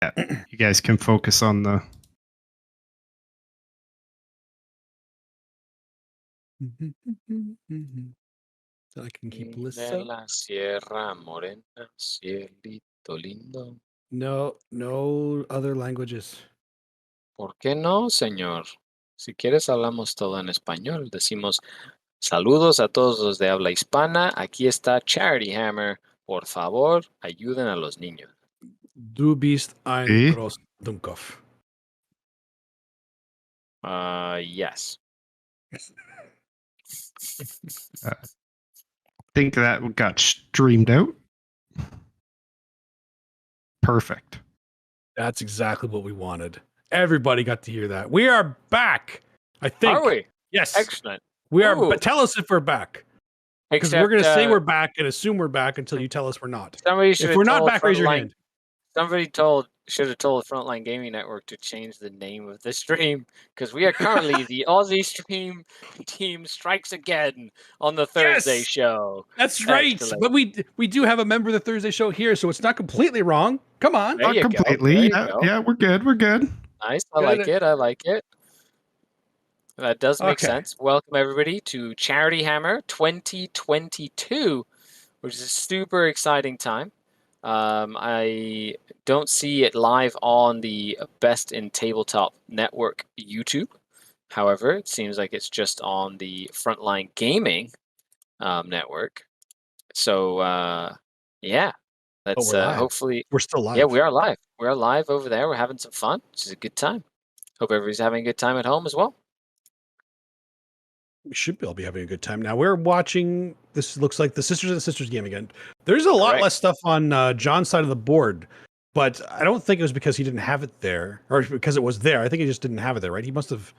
Yeah, you guys can focus on the... So I can keep lists De up. la Sierra Morena, cielito lindo. No other languages. ¿Por qué no, señor? Si quieres hablamos todo en español. Decimos saludos a todos los de habla hispana. Aquí está Charity Hammer. Por favor, ayuden a los niños. Du bist ein See? groß Dummkopf. Yes. Think that got streamed out. Perfect. That's exactly what we wanted. Everybody got to hear that. We are back. I think. Are we? Yes. Excellent. We are. Ooh. But tell us if we're back. Because we're going to say we're back and assume we're back until you tell us we're not. If we're not back, raise your hand. Somebody should have told Frontline Gaming Network to change the name of the stream because we are currently the Aussie Stream Team Strikes Again on the Thursday show. That's right. Excellent. But we do have a member of the Thursday show here, so it's not completely wrong. Come on. Not completely. Yeah, we're good. We're good. Nice. I like it. That does make sense. Welcome everybody to Charity Hammer 2022, which is a super exciting time. I don't see it live on the Best in Tabletop Network YouTube. However, it seems like it's just on the Frontline Gaming network. So, yeah, that's hopefully... We're still live. Yeah, we are live. We are live over there. We're having some fun, which is a good time. Hope everybody's having a good time at home as well. We should all be having a good time. Now we're watching, this looks like the Sisters and Sisters game again. There's a lot less stuff on John's side of the board, but I don't think it was because he didn't have it there, or because it was there. I think he just didn't have it there, right? He must have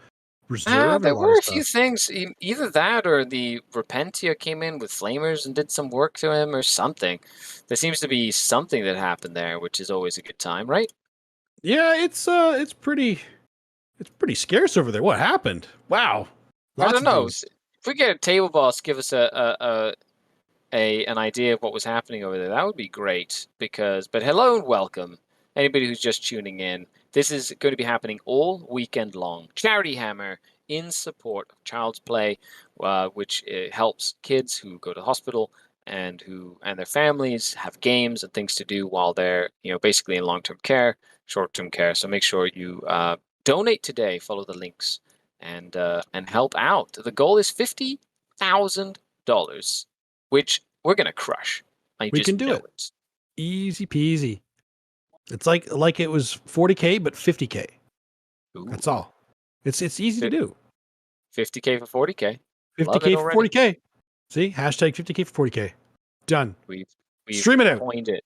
reserved there were a few things, either that or the Repentia came in with Flamers and did some work to him or something. There seems to be something that happened there, which is always a good time, right? Yeah, it's pretty scarce over there. What happened? Wow. I don't know. If we get a table boss, give us an idea of what was happening over there. That would be great. But hello and welcome, anybody who's just tuning in. This is going to be happening all weekend long. Charity Hammer in support of Child's Play, which helps kids who go to the hospital and their families have games and things to do while they're basically in long-term care, short-term care. So make sure you donate today. Follow the links. And help out. The goal is $50,000, which we're gonna crush. We can do it. Easy peasy. It's like it was 40K, but 50K. Ooh. That's all. It's easy to do. 50K for 40K. 50K for 40K. See, hashtag 50K for 40K. Done. We've stream it out. Coined it.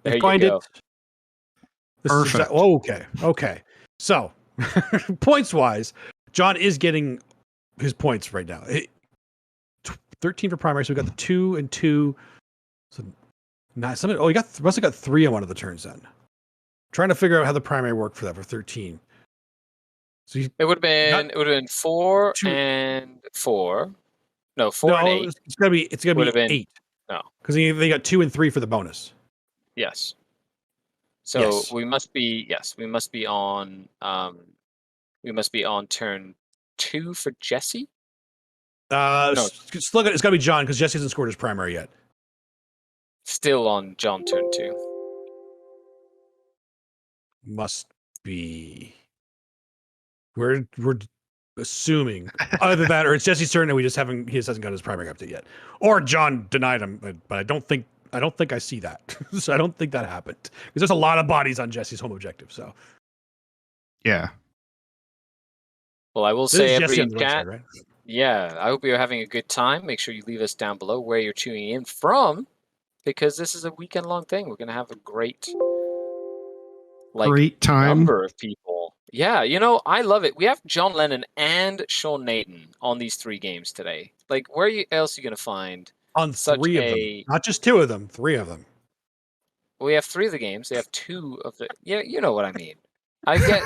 There you go. Perfect. Okay. So, points wise, John is getting his points right now. 13 for primary, so we got the 2 and 2. So nice. He must have got 3 on one of the turns then. Trying to figure out how the primary worked for that for 13. So it would have been 4 and 4. No, 4 and 8. It's gonna be 8. No, because they got 2 and 3 for the bonus. Yes. So we must be on. We must be on turn 2 for Jesse. No. It's got to be John because Jesse hasn't scored his primary yet. Still on John turn 2. Must be. We're assuming either that or it's Jesse's turn and he just hasn't got his primary update yet, or John denied him. But I don't think I see that. So I don't think that happened because there's a lot of bodies on Jesse's home objective. So yeah. Well, I will say every chat. Right? Yeah, I hope you're having a good time. Make sure you leave us down below where you're tuning in from, because this is a weekend-long thing. We're going to have a great time. Number of people. Yeah, I love it. We have John Lennon and Sean Nathan on these 3 games today. Where else are you going to find on 3 of them? Not just 2 of them, 3 of them. We have 3 of the games. They have 2 of the. Yeah, you know what I mean. I get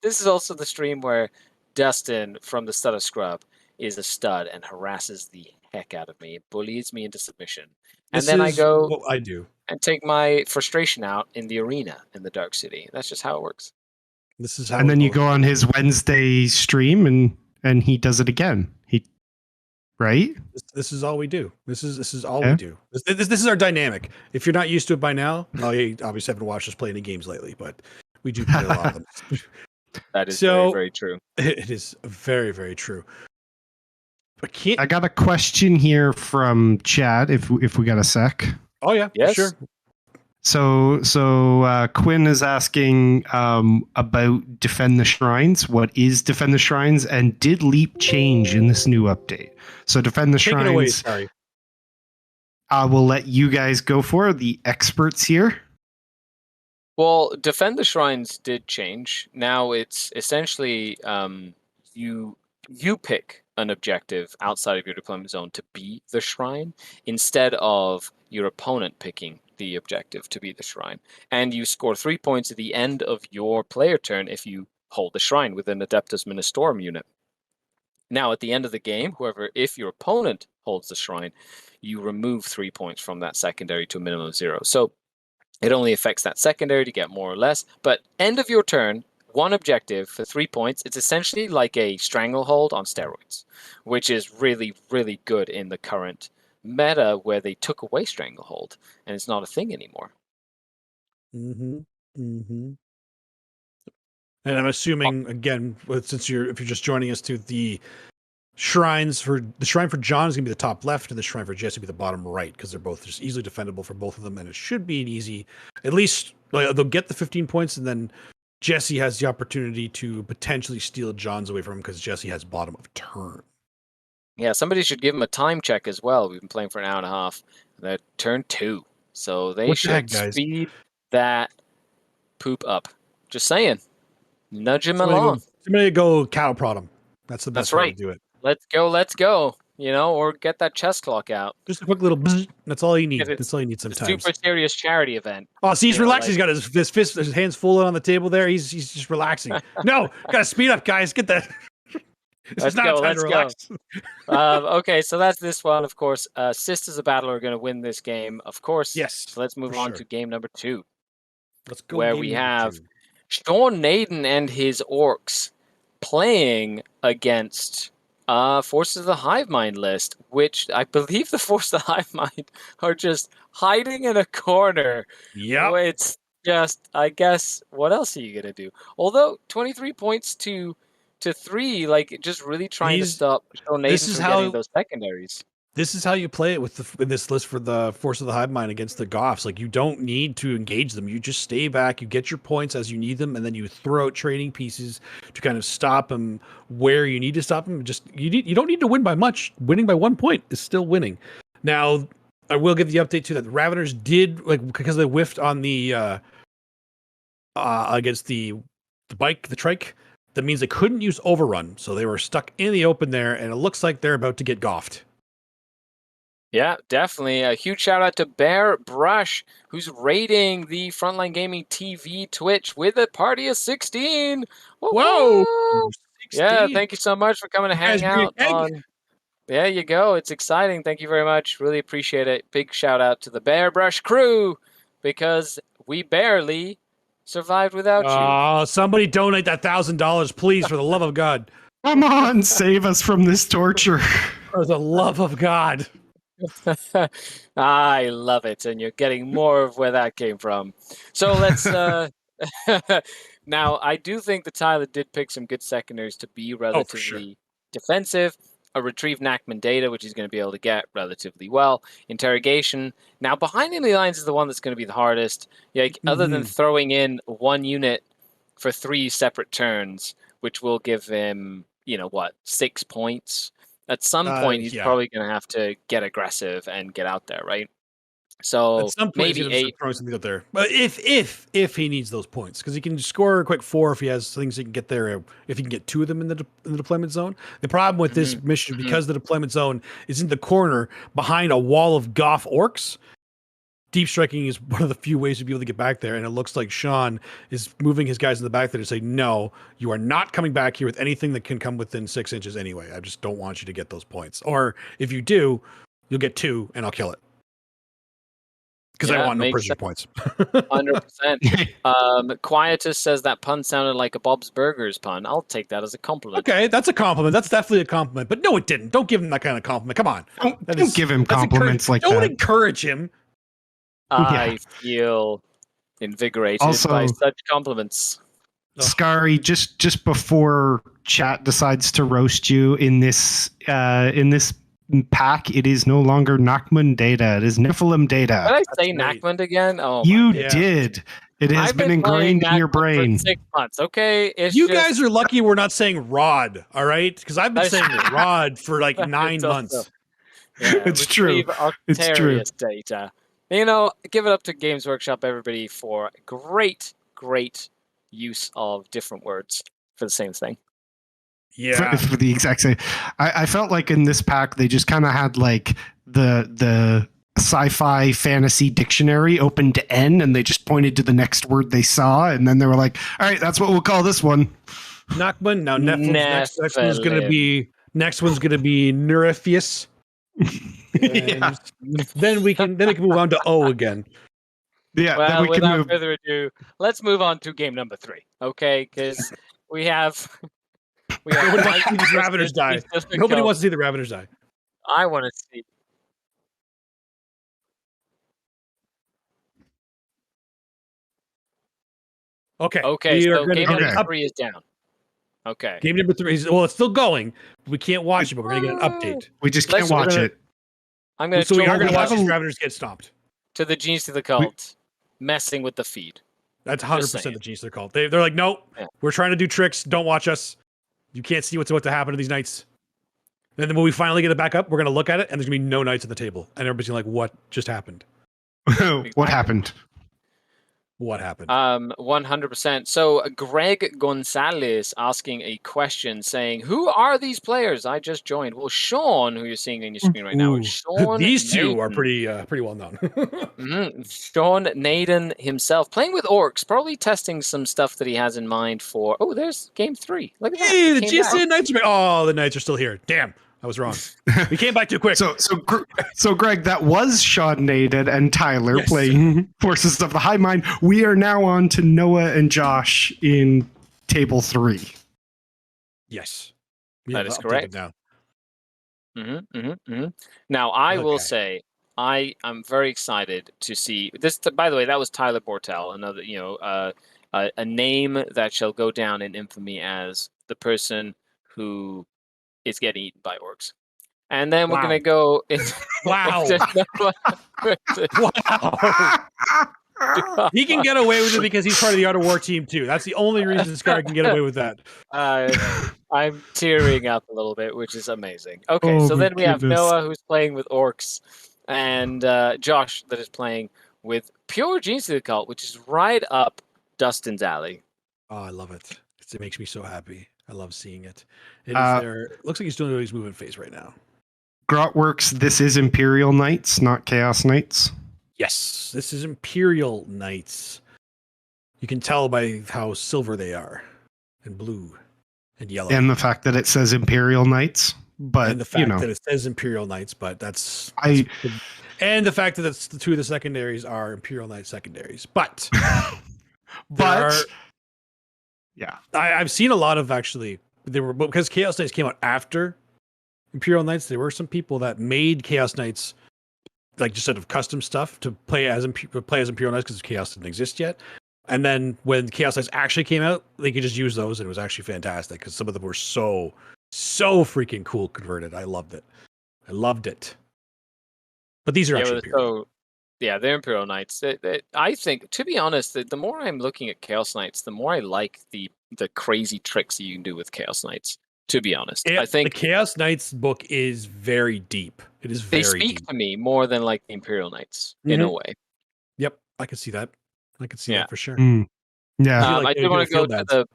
this is also the stream where Dustin from the Stutter Scrub is a stud and harasses the heck out of me, bullies me into submission, And then I go what I do. and take my frustration out in the arena in the Dark City. That's just how it works. This is how. And then you go on his Wednesday stream and he does it again. Right? This is all we do. This is all we do. This is our dynamic. If you're not used to it by now, well, you obviously haven't watched us play any games lately, but we do play a lot of them. That is very, very true. It is very, very true. I got a question here from Chad. If we got a sec. Oh yeah, yes, sure. So Quinn is asking about Defend the Shrines. What is Defend the Shrines, and did Leap change in this new update? So Defend the Shrines. Take it away, sorry. I will let you guys go for the experts here. Well, Defend the Shrines did change. Now it's essentially you pick an objective outside of your deployment zone to be the shrine instead of your opponent picking the objective to be the shrine. And you score 3 points at the end of your player turn if you hold the shrine with an Adeptus Ministorum unit. Now, at the end of the game, if your opponent holds the shrine, you remove 3 points from that secondary to a minimum of 0. So it only affects that secondary to get more or less. But end of your turn, one objective for 3 points. It's essentially like a stranglehold on steroids, which is really, really good in the current meta where they took away stranglehold and it's not a thing anymore. And I'm assuming again, if you're just joining us, to the shrine for John is gonna be the top left, and the shrine for Jesse will be the bottom right, because they're both just easily defendable for both of them, and it should be an easy. At least they'll get the 15 points, and then Jesse has the opportunity to potentially steal John's away from him because Jesse has bottom of turn. Yeah, somebody should give him a time check as well. We've been playing for an hour and a half. They're turn 2. So they should speed that poop up. Just saying. Nudge him along. Somebody go cattle prod him. That's the best way to do it. Let's go. Or get that chess clock out. Just a quick little bzz. That's all you need. That's all you need sometimes. Super serious charity event. Oh, see, he's relaxing. He's got his hands full on the table there. He's just relaxing. No, gotta speed up, guys. Get that. Let's go. Okay, so that's this one, of course. Sisters of Battle are going to win this game, of course. Yes. So let's move on to game number 2. Let's go. Where we have Sean Naden and his orcs playing against Forces of the Hive Mind list, which I believe the Forces of the Hive Mind are just hiding in a corner. Yeah. It's just, I guess, what else are you going to do? Although 23 points to 3, like just really trying to stop Sean Naden from getting those secondaries. This is how you play it in this list for the Force of the Hive Mind against the Goths. Like, you don't need to engage them. You just stay back, you get your points as you need them, and then you throw out training pieces to kind of stop them where you need to stop them. You don't need to win by much. Winning by 1 point is still winning. Now, I will give the update too that the Raveners did, because they whiffed on the against the trike. That means they couldn't use Overrun, so they were stuck in the open there, and it looks like they're about to get goffed. Yeah, definitely. A huge shout out to Bear Brush, who's raiding the Frontline Gaming TV Twitch with a party of 16. Whoa! 16. Yeah, thank you so much for coming to hang out on. There you go. It's exciting. Thank you very much. Really appreciate it. Big shout out to the Bear Brush crew, because we barely survived without you. Oh, somebody donate that $1,000, please, for the love of God. Come on, save us from this torture. For the love of God. I love it, and you're getting more of where that came from. So let's now, I do think that Tyler did pick some good secondaries to be relatively defensive. A retrieve Nachman data, which he's going to be able to get relatively well. Interrogation. Now, behind enemy lines is the one that's going to be the hardest. Other than throwing in one unit for 3 separate turns, which will give him, 6 points. At some point, he's probably going to have to get aggressive and get out there, right? So at some point, maybe 8. Throwing something out there, but if he needs those points, because he can score a quick 4 if he has things he can get there. If he can get 2 of them in the deployment zone. The problem with this mission, because the deployment zone is in the corner behind a wall of Goth orcs, deep striking is one of the few ways to be able to get back there. And it looks like Sean is moving his guys in the back there to say, no, you are not coming back here with anything that can come within 6 inches anyway. I just don't want you to get those points. Or if you do, you'll get 2 and I'll kill it. Because I Yeah, want no makes prisoner points. 100%. Quietus says that pun sounded like a Bob's Burgers pun. I'll take that as a compliment. Okay, that's a compliment. That's definitely a compliment. But no, it didn't. Don't give him that kind of compliment. Come on. Don't give him compliments like Don't that. encourage him. I feel invigorated Also- by such compliments. Skari, just before chat decides to roast you in this pack, it is no longer Nachman data. It is Nephilim data. Did I say right. Nachmund again? Oh, You my goodness. did. It has I've been ingrained in your playing Nachmund brain. for 6 months. Okay, it's You just, guys are lucky we're not saying Rod, all right? Because I've been That's- saying Rod for like 9 It's also- months. It's true. It's true. Octarius data. Give it up to Games Workshop, everybody, for great use of different words for the same thing. Yeah. For the exact same. I felt like in this pack they just kind of had like the sci-fi fantasy dictionary open to N, and they just pointed to the next word they saw, and then they were like, "All right, that's what we'll call this one." Nachman. Now next one's gonna be Neuripheus. Yeah. Then we can move on to O again. Yeah, then Well, we can without move. further ado, let's move on to game number 3, okay? Because we have Nobody wants to see these Ravagers die. Nobody wants to see the Ravagers die. I want to see. Okay. Okay, We are so gonna game get number an up- 3 is down. Okay. Game number 3 is it's still going. We can't watch it, but we're gonna get an update. We just can't Let's- watch it. I'm going to So we are go gonna watch have these a- Ravagers get stomped. to the Genius of the Cult, messing with the feed. That's Just 100% saying. the genius they're called. They're like, nope, Yeah. we're trying to do tricks. Don't watch us. You can't see what's about to happen to these knights. And then when we finally get it back up, we're gonna look at it, and there's gonna be no knights at the table, and everybody's gonna be like, "What just happened? What happened? What happened?" 100%. So Greg Gonzalez asking a question saying, who are these players? I just joined. Well, Sean, who you're seeing on your screen right now, Ooh. is Sean These two are Naden. pretty well known. Sean Naden himself, playing with orcs, probably testing some stuff that he has in mind for. Oh, there's game 3. Look at that. Hey, the It came back. GSN Knights are back. Oh, the Knights are still here. Damn, I was wrong. We came back too quick. So Greg, that was Sean Naden and Tyler Yes. playing Forces of the High Mind. We are now on to Noah and Josh in table 3. Yes, That is updated correct. Now, Now, I will Okay. say, I am very excited to see this. By the way, that was Tyler Bortel, another, a name that shall go down in infamy as the person who is getting eaten by orcs. And then we're Wow. gonna go. Wow. Wow. he can get away with it because he's part of the Art of War team too. That's the only reason Skari can get away with that. I'm tearing up a little bit, which is amazing. Okay, Oh so my then we have goodness. Noah, who's playing with orcs, and Josh, that is playing with pure Genius of the Cult, which is right up Dustin's alley. Oh, I love it. It makes me so happy. I love seeing it. It is looks like he's doing his movement phase right now. Grotworks, this is Imperial Knights, not Chaos Knights. Yes, this is Imperial Knights. You can tell by how silver they are, and blue, and yellow, And the fact that it says Imperial Knights. But, and the fact that it says Imperial Knights. But and the fact that it's the two of the secondaries are Imperial Knight secondaries. But yeah. I've seen a lot of because Chaos Knights came out after Imperial Knights. There were some people that made Chaos Knights like just sort of custom stuff to play as Imperial Knights because Chaos didn't exist yet. And then when Chaos Knights actually came out, they could just use those, and it was actually fantastic because some of them were so freaking cool converted. I loved it. But these are actually Imperial. They're Imperial Knights. I think, to be honest, the more I'm looking at Chaos Knights, the more I like the crazy tricks you can do with Chaos Knights. To be honest, I think the Chaos Knights book is very deep. It is very they speak deep to me more than like the Imperial Knights in a way. Yep, I can see that. I can see that for sure. Yeah. I do want to go to the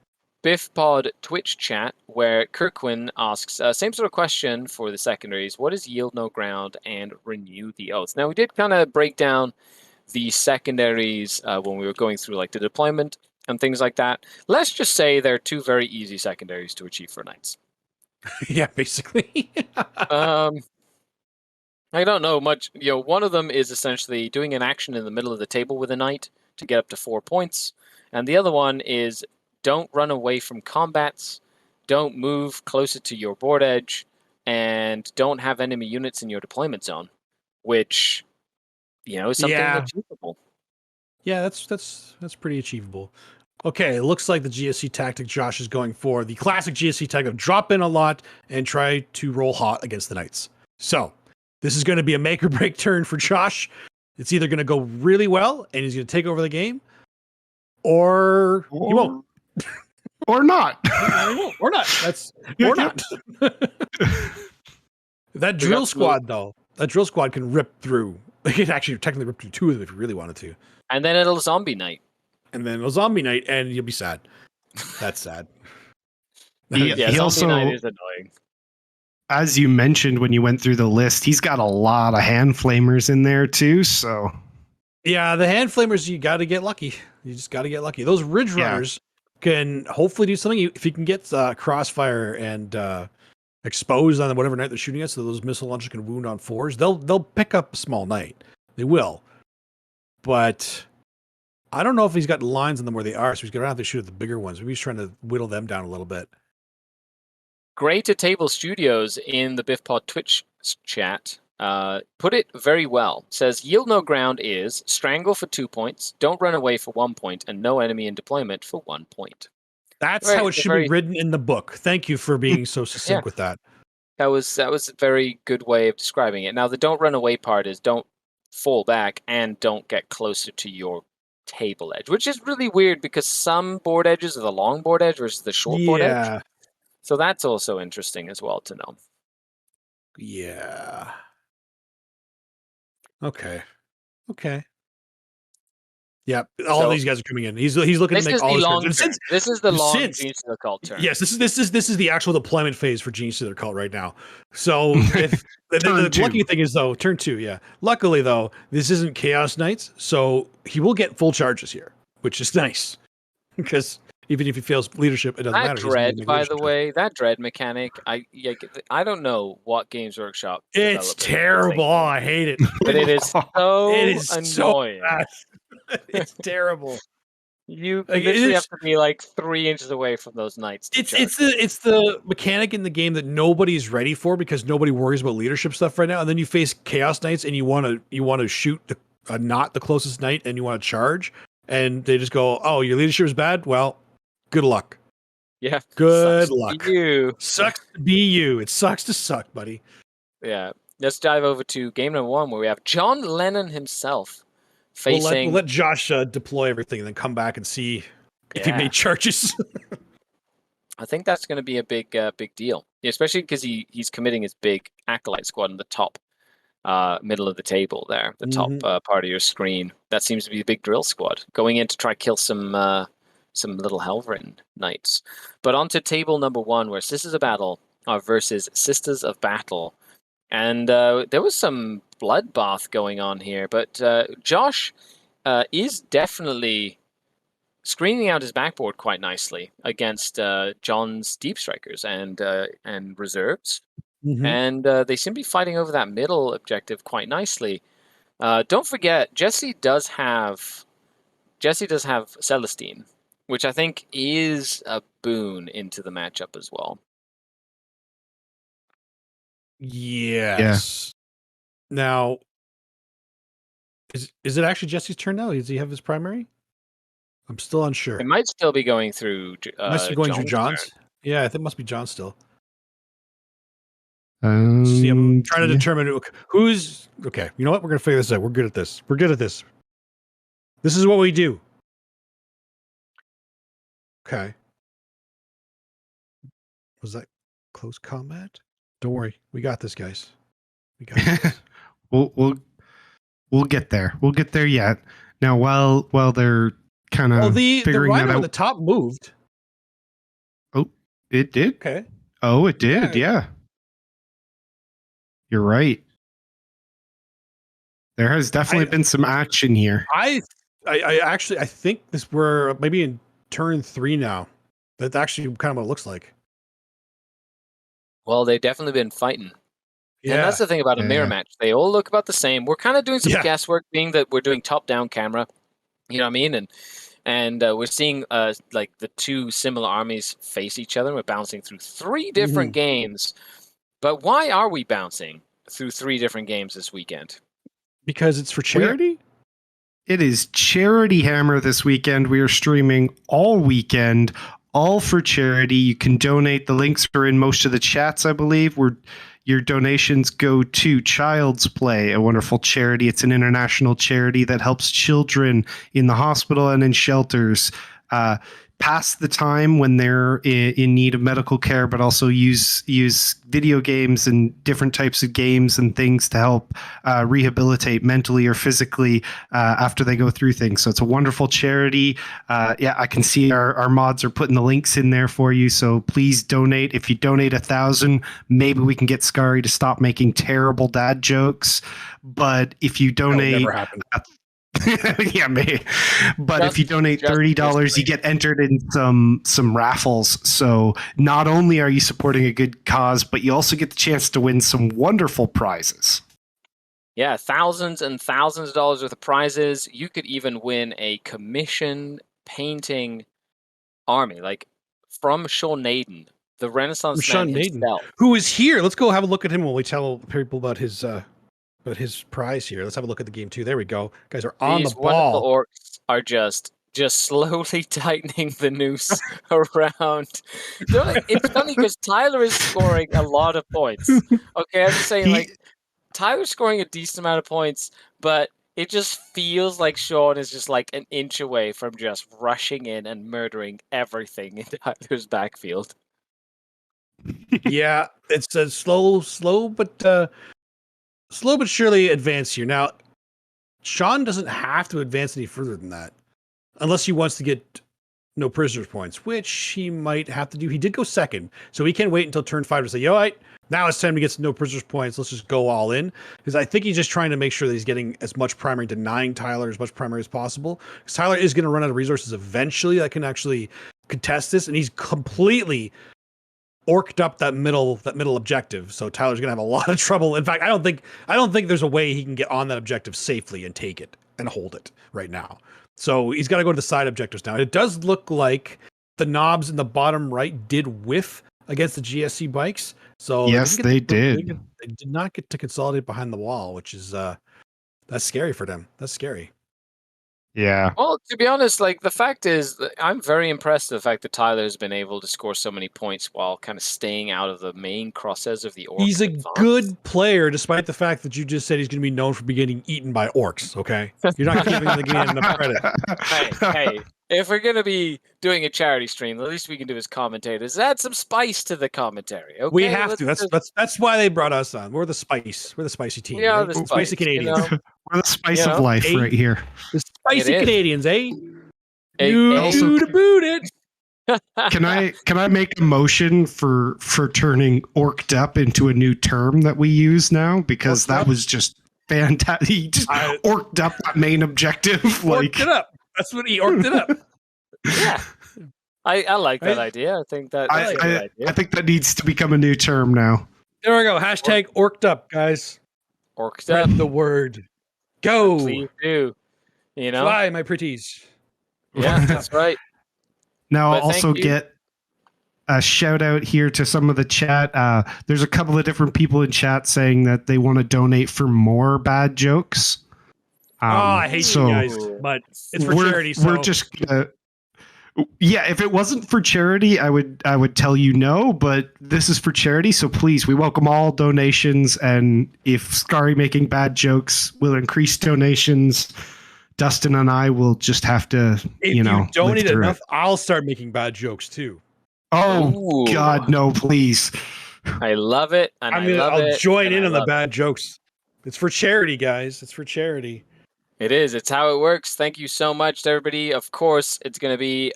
Biff Pod Twitch chat where Kirkwin asks, same sort of question for the secondaries. What is Yield No Ground and Renew the Oaths? Now, we did kind of break down the secondaries when we were going through like the deployment and things like that. Let's just say they're two very easy secondaries to achieve for Knights. Yeah, basically. And I don't know much. One of them is essentially doing an action in the middle of the table with a knight to get up to 4 points, and the other one is don't run away from combats, don't move closer to your board edge, and don't have enemy units in your deployment zone, which is something achievable. Yeah, that's pretty achievable. Okay, it looks like the GSC tactic Josh is going for the classic GSC tactic of drop in a lot and try to roll hot against the knights. So this is going to be a make or break turn for Josh. It's either going to go really well and he's going to take over the game, or he won't. Or not. Or not. That's or not. That drill squad, though, that drill squad can rip through. They can actually technically rip through 2 of them if you really wanted to. And then it'll zombie night. And then a zombie night, and you'll be sad. That's sad. He zombie also, night is annoying. as you mentioned when you went through the list, he's got a lot of hand flamers in there too. So yeah, the hand flamers, you got to get lucky. You just got to get lucky. Those ridge runners can hopefully do something. If you can get crossfire and expose on whatever knight they're shooting at, so those missile launchers can wound on 4s. They'll pick up a small knight. They will, but I don't know if he's got lines on them where they are, so he's going to have to shoot at the bigger ones. Maybe he's trying to whittle them down a little bit. Great at Table Studios in the BiffPod Twitch chat put it very well. Says, yield no ground is strangle for 2 points, don't run away for 1 point, and no enemy in deployment for 1 point. That's how it should be written in the book. Thank you for being so succinct with that. That was a very good way of describing it. Now, the don't run away part is don't fall back and don't get closer to your table edge, which is really weird because some board edges are the long board edge versus the short board edge. So that's also interesting as well to know. Yeah. Okay. Yeah, all these guys are coming in. He's looking to make all his turns. This is the long Genius to the Cult turn. Yes, this is the actual deployment phase for Genius to the Cult right now. So if the lucky thing is though, turn 2, yeah. Luckily though, this isn't Chaos Knights, so he will get full charges here, which is nice. Because even if he fails leadership, it doesn't matter. That dread, by the way, that dread mechanic, I don't know what Games Workshop. It's terrible. Oh, I hate it. But it is so annoying. So it's terrible. You literally have to be like 3 inches away from those knights. It's the mechanic in the game that nobody's ready for because nobody worries about leadership stuff right now. And then you face Chaos Knights and you want to shoot not the closest knight and you want to charge, and they just go, "Oh, your leadership is bad. Well, good luck." Yeah. Good luck. Sucks to be you. It sucks to suck, buddy. Yeah. Let's dive over to game number 1 where we have John Lennon himself facing. We'll let Josh deploy everything and then come back and see if he made charges. I think that's going to be a big deal, especially because he's committing his big Acolyte squad in the top middle of the table there, the top part of your screen. That seems to be the big drill squad going in to try kill some little Helverin knights. But on to table number 1, where Sisters of Battle are versus Sisters of Battle. And there was some bloodbath going on here, but Josh is definitely screening out his backboard quite nicely against John's Deep Strikers and reserves. And they seem to be fighting over that middle objective quite nicely. Don't forget, Jesse does have Celestine, which I think is a boon into the matchup as well. Yes. Yeah. Now, is it actually Jesse's turn now? Does he have his primary? I'm still unsure. It might still be going through. Must be going through John's. Yeah, I think it must be John still. See, I'm trying to determine who's okay. You know what? We're gonna figure this out. We're good at this. This is what we do. Okay. Was that close combat? Don't worry, we got this, guys. We got this. We'll get there. We'll get there yet. Now, while they're kind of figuring that out, the top moved. Oh, it did. Okay. Oh, it did. Yeah. You're right. There has definitely been some action here. I actually think we're maybe in turn 3 now. That's actually kind of what it looks like. Well, they've definitely been fighting. And that's the thing about a mirror Yeah. match. They all look about the same. We're kind of doing some Yeah. guesswork, being that we're doing top-down camera. You know what I mean? And we're seeing like the two similar armies face each other. We're bouncing through 3 different games. But why are we bouncing through 3 different games this weekend? Because it's for charity? It is Charity Hammer this weekend. We are streaming all weekend, all for charity. You can donate. The links are in most of the chats, I believe. Your donations go to Child's Play, a wonderful charity. It's an international charity that helps children in the hospital and in shelters pass the time when they're in need of medical care, but also use video games and different types of games and things to help rehabilitate mentally or physically after they go through things. So it's a wonderful charity. I can see our mods are putting the links in there for you. So please donate. If you donate 1,000, maybe we can get Skari to stop making terrible dad jokes. But if you donate, That'll never happen. yeah, maybe. But if you donate $30, you get entered in some raffles. So not only are you supporting a good cause, but you also get the chance to win some wonderful prizes. Yeah, thousands and thousands of dollars worth of prizes. You could even win a commission painting army, like from Sean Naden, the Renaissance man himself. Who is here? Let's go have a look at him while we tell people about his prize here. Let's have a look at the game too. There we go. Guys are on These the ball. wonderful orcs are just slowly tightening the noose around. It's funny because Tyler is scoring a lot of points. Okay, I'm just saying, Tyler's scoring a decent amount of points, but it just feels like Sean is just like an inch away from just rushing in and murdering everything in Tyler's backfield. Yeah, it's a slow but surely advance here. Now, Sean doesn't have to advance any further than that, unless he wants to get no prisoners points, which he might have to do. He did go second, so he can wait until turn 5 to say, "Yo, now it's time to get some no prisoners points. Let's just go all in." Because I think he's just trying to make sure that he's getting as much primary, denying Tyler as much primary as possible. Because Tyler is going to run out of resources eventually that can actually contest this, and he's completely orked up that middle objective. So Tyler's gonna have a lot of trouble. In fact, I don't think there's a way he can get on that objective safely and take it and hold it right now. So he's got to go to the side objectives now. It does look like the knobs in the bottom right did whiff against the GSC bikes. So yes, they did. They did not get to consolidate behind the wall, which is that's scary for them. That's scary. Yeah. Well, to be honest, like the fact is, I'm very impressed with the fact that Tyler has been able to score so many points while kind of staying out of the main crosshairs of the orcs. He's a good player, despite the fact that you just said he's going to be known for getting eaten by orcs. Okay, you're not giving the game enough credit. Hey, if we're going to be doing a charity stream, the least we can do as commentators, add some spice to the commentary. Okay? We have to. That's why they brought us on. We're the spice. We're the spicy team. We are right? the spicy Canadians. You know? We're the spice of life right here. The spicy Canadians, eh? Also, to boot it. Can I make a motion for turning orked up into a new term that we use now? Because Orked that up? was just fantastic. He just orked up that main objective. Orked it up. That's what he orked it up. Yeah. I like that idea. I think that's a good idea. I think that needs to become a new term now. There we go. Hashtag orked up, guys. Orked Spread up. the word. Go. Please do. You know? Fly, my pretties. Yeah, that's right. Now But I'll also thank you. get a shout out here to some of the chat. There's a couple of different people in chat saying that they want to donate for more bad jokes. I hate you guys, but it's for charity. So We're just gonna. Yeah, if it wasn't for charity, I would tell you no, but this is for charity, so please, we welcome all donations, and if Skari making bad jokes will increase donations, Dustin and I will just have to, if you donate live through enough, it. I'll start making bad jokes too. Oh Ooh. God, no, please. I love it, and I'll join in on the bad jokes. It's for charity, guys. It's for charity. It is. It's how it works. Thank you so much to everybody. Of course, it's going to be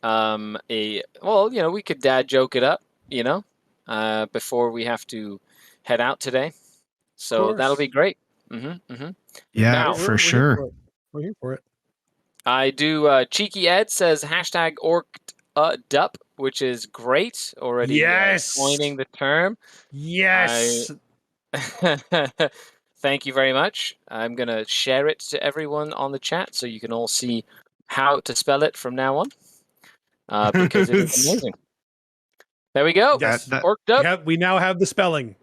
we could dad joke it up, before we have to head out today. So that'll be great. Yeah, Now, for sure. We're here for it. I do. Cheeky Ed says hashtag orked which is great. Already Yes. coining the term. Yes. Thank you very much. I'm going to share it to everyone on the chat so you can all see how to spell it from now on, because it is amazing. There we go. Yes. Orked up. We now have the spelling.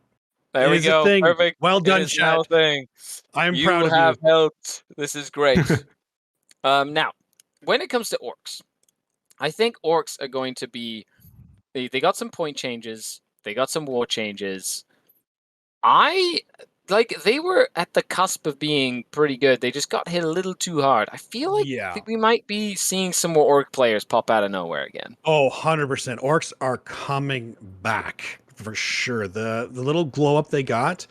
There It we is a go. thing. Perfect. Well done, it is now a chat. thing. I am You proud of have you. helped. This is great. Now, when it comes to orcs, I think orcs are going to be. They got some point changes. They got some war changes. They were at the cusp of being pretty good. They just got hit a little too hard. I feel like we might be seeing some more orc players pop out of nowhere again. Oh, 100%. Orcs are coming back for sure. The little glow up they got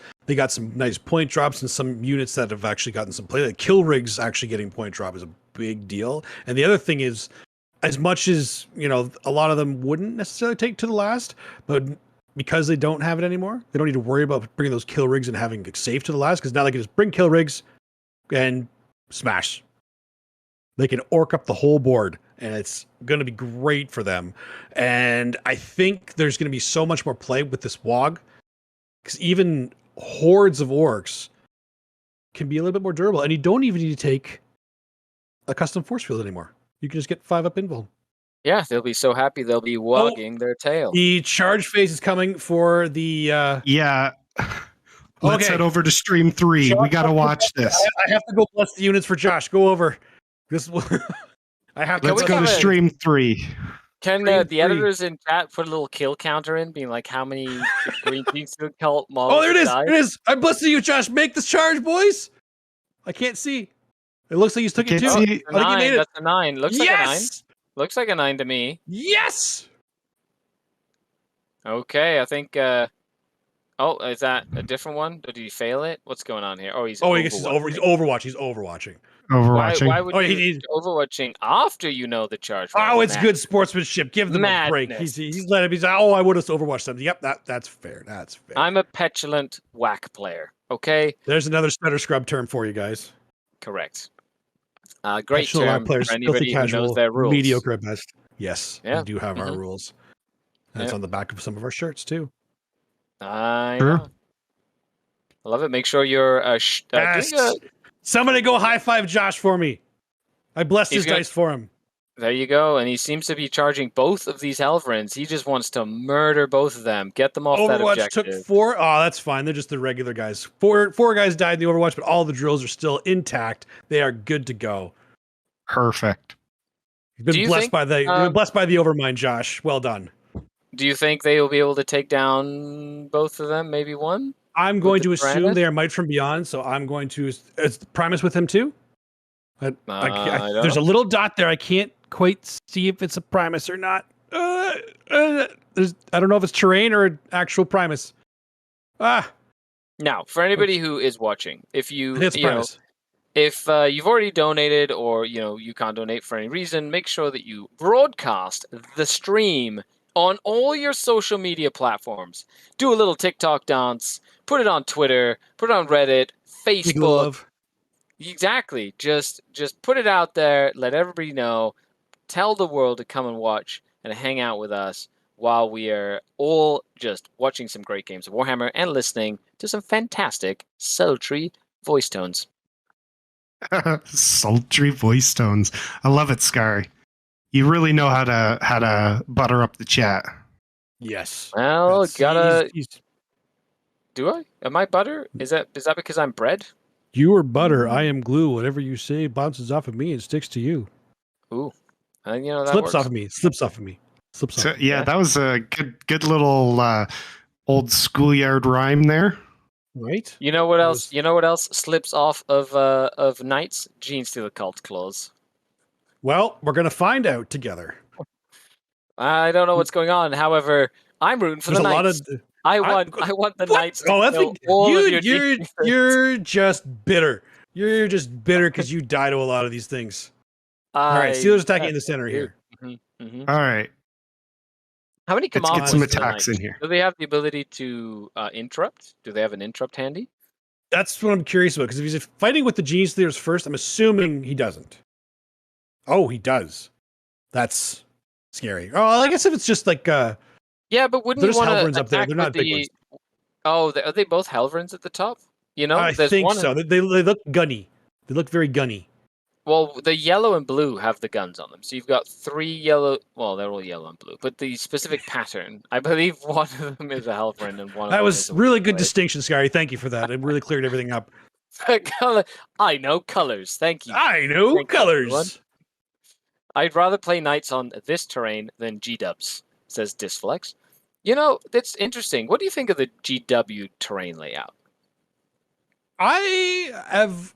some nice point drops and some units that have actually gotten some play. Like kill rigs actually getting point drop is a big deal. And the other thing is, as much as, a lot of them wouldn't necessarily take to the last, but because they don't have it anymore, they don't need to worry about bringing those kill rigs and having it safe to the last, because now they can just bring kill rigs and smash. They can orc up the whole board, and it's going to be great for them. And I think there's going to be so much more play with this WOG, because even hordes of orcs can be a little bit more durable, and you don't even need to take a custom force field anymore. You can just get 5-up invul. Yeah, they'll be so happy they'll be wagging their tail. The charge phase is coming for the... Yeah. Let's head over to stream 3. We got to watch this. I have to go bless the units for Josh. Go over. I have to. Let's go to stream 3. Can the editors in chat put a little kill counter in, being like, how many Green Kingswood cult models? Oh, there it is. Died? It is. I'm blessing you, Josh. Make this charge, boys. I can't see. It looks like you took it too. I think you made it. That's a 9. Looks like a 9. Looks like a 9 to me. Yes. Okay, I think. Oh, is that a different one? Or did he fail it? What's going on here? Oh, he's. Oh, I guess he's overwatching. He's overwatching. Why would you be overwatching after you know the charge? Oh, it's good sportsmanship. Give them a break. He's let him. He's like, oh, I would have overwatched them. Yep, that's fair. That's fair. I'm a petulant whack player. Okay. There's another stutter scrub term for you guys. Correct. Great term players, for anybody who knows their rules. Mediocre at best. Yes, yeah. we do have our rules. That's on the back of some of our shirts too. I know. I love it. Make sure you're somebody go high five Josh for me. I blessed his dice for him. There you go. And he seems to be charging both of these Helverins. He just wants to murder both of them. Get them off that objective. Overwatch took 4. Oh, that's fine. They're just the regular guys. Four guys died in the Overwatch, but all the drills are still intact. They are good to go. Perfect. You've been blessed by the Overmind, Josh. Well done. Do you think they will be able to take down both of them? Maybe one? I'm going to assume they are Might from Beyond, so I'm going to... Is Primus with him too? There's a little dot there. I can't quite see if it's a Primus or not. I don't know if it's terrain or an actual Primus. Now, for anybody who is watching, if you've already donated or you can't donate for any reason, make sure that you broadcast the stream on all your social media platforms. Do a little TikTok dance, put it on Twitter, put it on Reddit, Facebook. Exactly. Just put it out there, let everybody know, tell the world to come and watch and hang out with us while we are all just watching some great games of Warhammer and listening to some fantastic sultry voice tones. Sultry voice tones. I love it, Skari. You really know how to butter up the chat. Yes. Well, do I? Am I butter? Is that because I'm bread? You are butter. I am glue. Whatever you say bounces off of me and sticks to you. Ooh. That slips off of me. Slips off of me. Yeah, that was a good little old schoolyard rhyme there. Right? You know what else? You know what else slips off of knights? Gene Stealer Cult claws. Well, we're gonna find out together. I don't know what's going on. However, I'm rooting for the knights. I want the knights to kill all of your You're just bitter. You're just bitter because you die to a lot of these things. All right, Steelers attacking in the center here. All right. How many commands? Let's get some attacks in here. Do they have the ability to interrupt? Do they have an interrupt handy? That's what I'm curious about, because if he's fighting with the Gene Stealers first, I'm assuming he doesn't. Oh, he does. That's scary. Oh, I guess if it's just like yeah, but wouldn't you want to up there? They're not big ones. Oh, are they both Helverins at the top? You know, I there's think one. so. They look gunny. They look very gunny. Well, the yellow and blue have the guns on them. So you've got 3 yellow. Well, they're all yellow and blue, but the specific pattern. I believe one of them is a Helverin and one of That them was is a really good Windblade. distinction, Skari. Thank you for that. It really cleared everything up. Color. I know colors. Thank you. I know Thank you, everyone. colors. I'd rather play knights on this terrain than G-dubs, says Disflex. You know, that's interesting. What do you think of the GW terrain layout? I have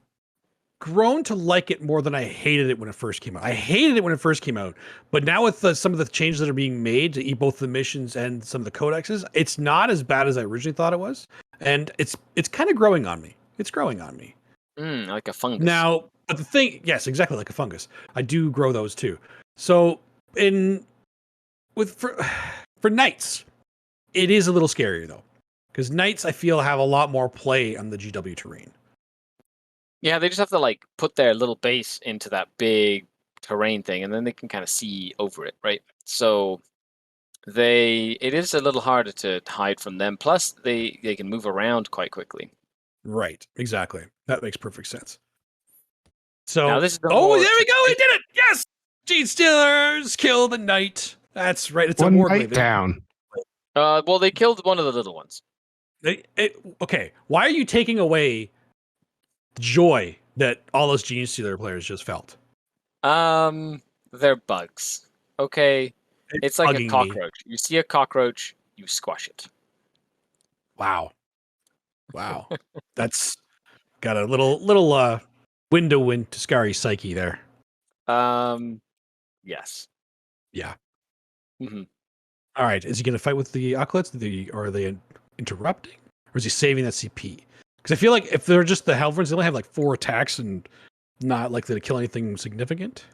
grown to like it more than I hated it when it first came out. I hated it when it first came out, but now with some of the changes that are being made to both the missions and some of the codexes, it's not as bad as I originally thought it was, and it's kind of growing on me. It's growing on me. Like a fungus. Now, but the thing, yes, exactly like a fungus. I do grow those too. So for knights, it is a little scarier though, because knights I feel have a lot more play on the GW terrain. Yeah, they just have to like put their little base into that big terrain thing, and then they can kind of see over it, right? So it is a little harder to hide from them. Plus, they can move around quite quickly. Right, exactly. That makes perfect sense. So, Now, this is there we go. We did it. Yes, Gene Stealers kill the knight. That's right. It's One a war night down. Well, they killed one of the little ones. Okay, why are you taking away the joy that all those Gene Stealer players just felt? They're bugs. Okay, it's like a cockroach. You see a cockroach, you squash it. Wow, that's got a little window into Skari's psyche there. Yes. Yeah. Mm-hmm. All right. Is he going to fight with the Acolytes? Or are they interrupting? Or is he saving that CP? Because I feel like if they're just the Helverins, they only have like 4 attacks and not likely to kill anything significant.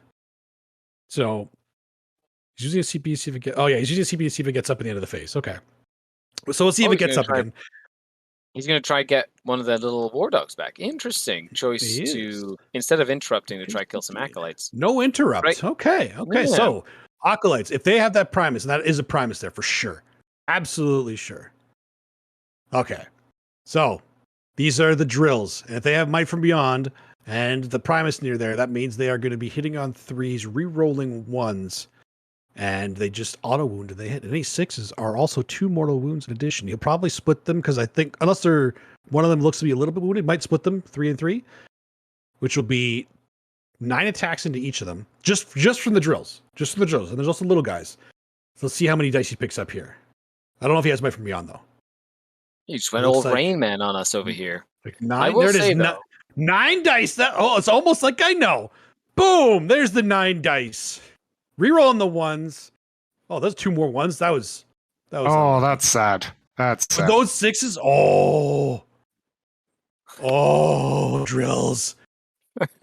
So he's using a CP to see if it gets. Oh yeah, he's using a CP to see if it gets up in the end of the phase. Okay. So let's see if it gets up again. He's going to try get one of their little war dogs back. Interesting choice to, instead of interrupting, to try kill some acolytes. No interrupts. Right. Okay. Yeah. So acolytes, if they have that Primus, and that is a Primus there for sure. Absolutely sure. Okay. So these are the drills. And if they have Might from Beyond and the Primus near there, that means they are going to be hitting on 3s, re-rolling 1s. And they just auto wound and they hit. And any 6s are also 2 mortal wounds in addition. He'll probably split them because I think, unless one of them looks to be a little bit wounded, might split them 3 and 3, which will be 9 attacks into each of them, just from the drills. Just from the drills. And there's also little guys. So let's see how many dice he picks up here. I don't know if he has Might from Beyond, though. You just went old Rain Man on us over here. Like 9, there it is. 9 dice. It's almost like I know. Boom! There's the 9 dice. Rerolling the 1s. Oh, those 2 more 1s. That was. Oh, that's sad. That's sad. Those 6s. Oh, drills.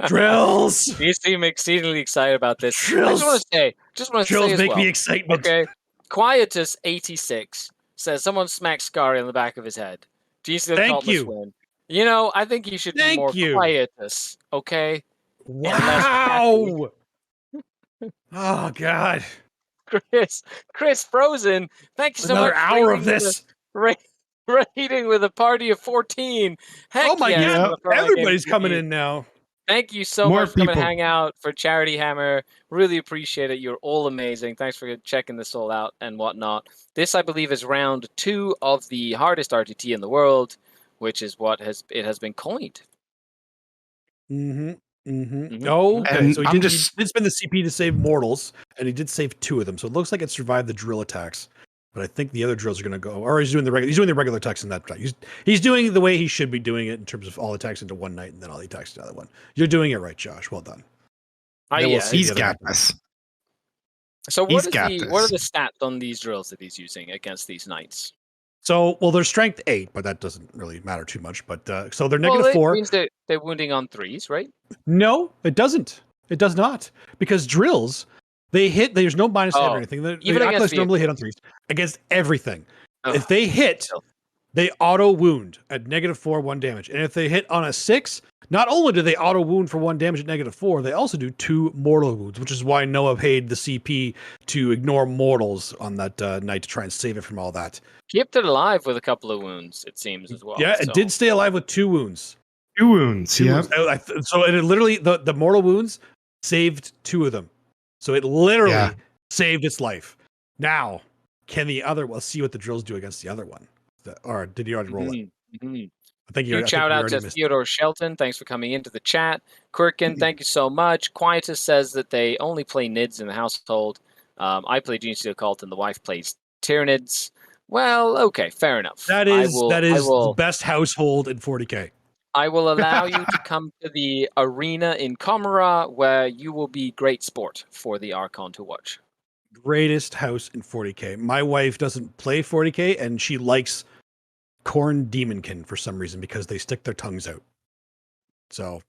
Drills. You seem exceedingly excited about this. Drills. I just want to say, drills make well, me excitement. Okay. Quietus86 says someone smacked Skari on the back of his head. Thank you. Win. You know, I think you should be more Quietus. Okay. Wow. Oh God, Chris Frozen. Thank you so much. Another hour of this raiding with a party of 14. Heck oh my God, everybody's coming in now. Thank you so much for coming to hang out for Charity Hammer. Really appreciate it. You're all amazing. Thanks for checking this all out and whatnot. This, I believe, is round 2 of the hardest RTT in the world, which is what has been coined. Mm-hmm. Oh, okay. And so he did spend the CP to save mortals, and he did save 2 of them. So it looks like it survived the drill attacks. But I think the other drills are going to go, or he's doing the regular attacks in that. He's doing the way he should be doing it in terms of all attacks into one knight and then all the attacks to the other one. You're doing it right, Josh. Well done. He's got this. So what are the stats on these drills that he's using against these knights? So, well, they're strength 8, but that doesn't really matter too much. But so they're -4. Means they're wounding on 3s, right? No, it doesn't. It does not, because drills they hit. There's no minus or anything. The acolytes normally hit on 3s against everything. If they hit, they auto wound at -4, 1 damage. And if they hit on a 6, not only do they auto wound for 1 damage at -4, they also do 2 mortal wounds, which is why Noah paid the CP to ignore mortals on that night to try and save it from all that. Kept it alive with a couple of wounds, it seems, as well. Yeah, it did stay alive with 2 wounds. 2 wounds, yeah. So it literally, the mortal wounds saved 2 of them. So it literally saved its life. Now, can the other, let's see what the drills do against the other one. Or did you already roll it? Mm-hmm. I think Huge shout out to Theodore Shelton. Thanks for coming into the chat. Quirkin, thank you so much. Quietus says that they only play Nids in the household. I play Gene Steel Cult and the wife plays Tyranids. Well, okay, fair enough. That is the best household in 40K. I will allow you to come to the arena in Comora where you will be great sport for the Archon to watch. Greatest house in 40K. My wife doesn't play 40K and she likes Corn Demonkin for some reason because they stick their tongues out. So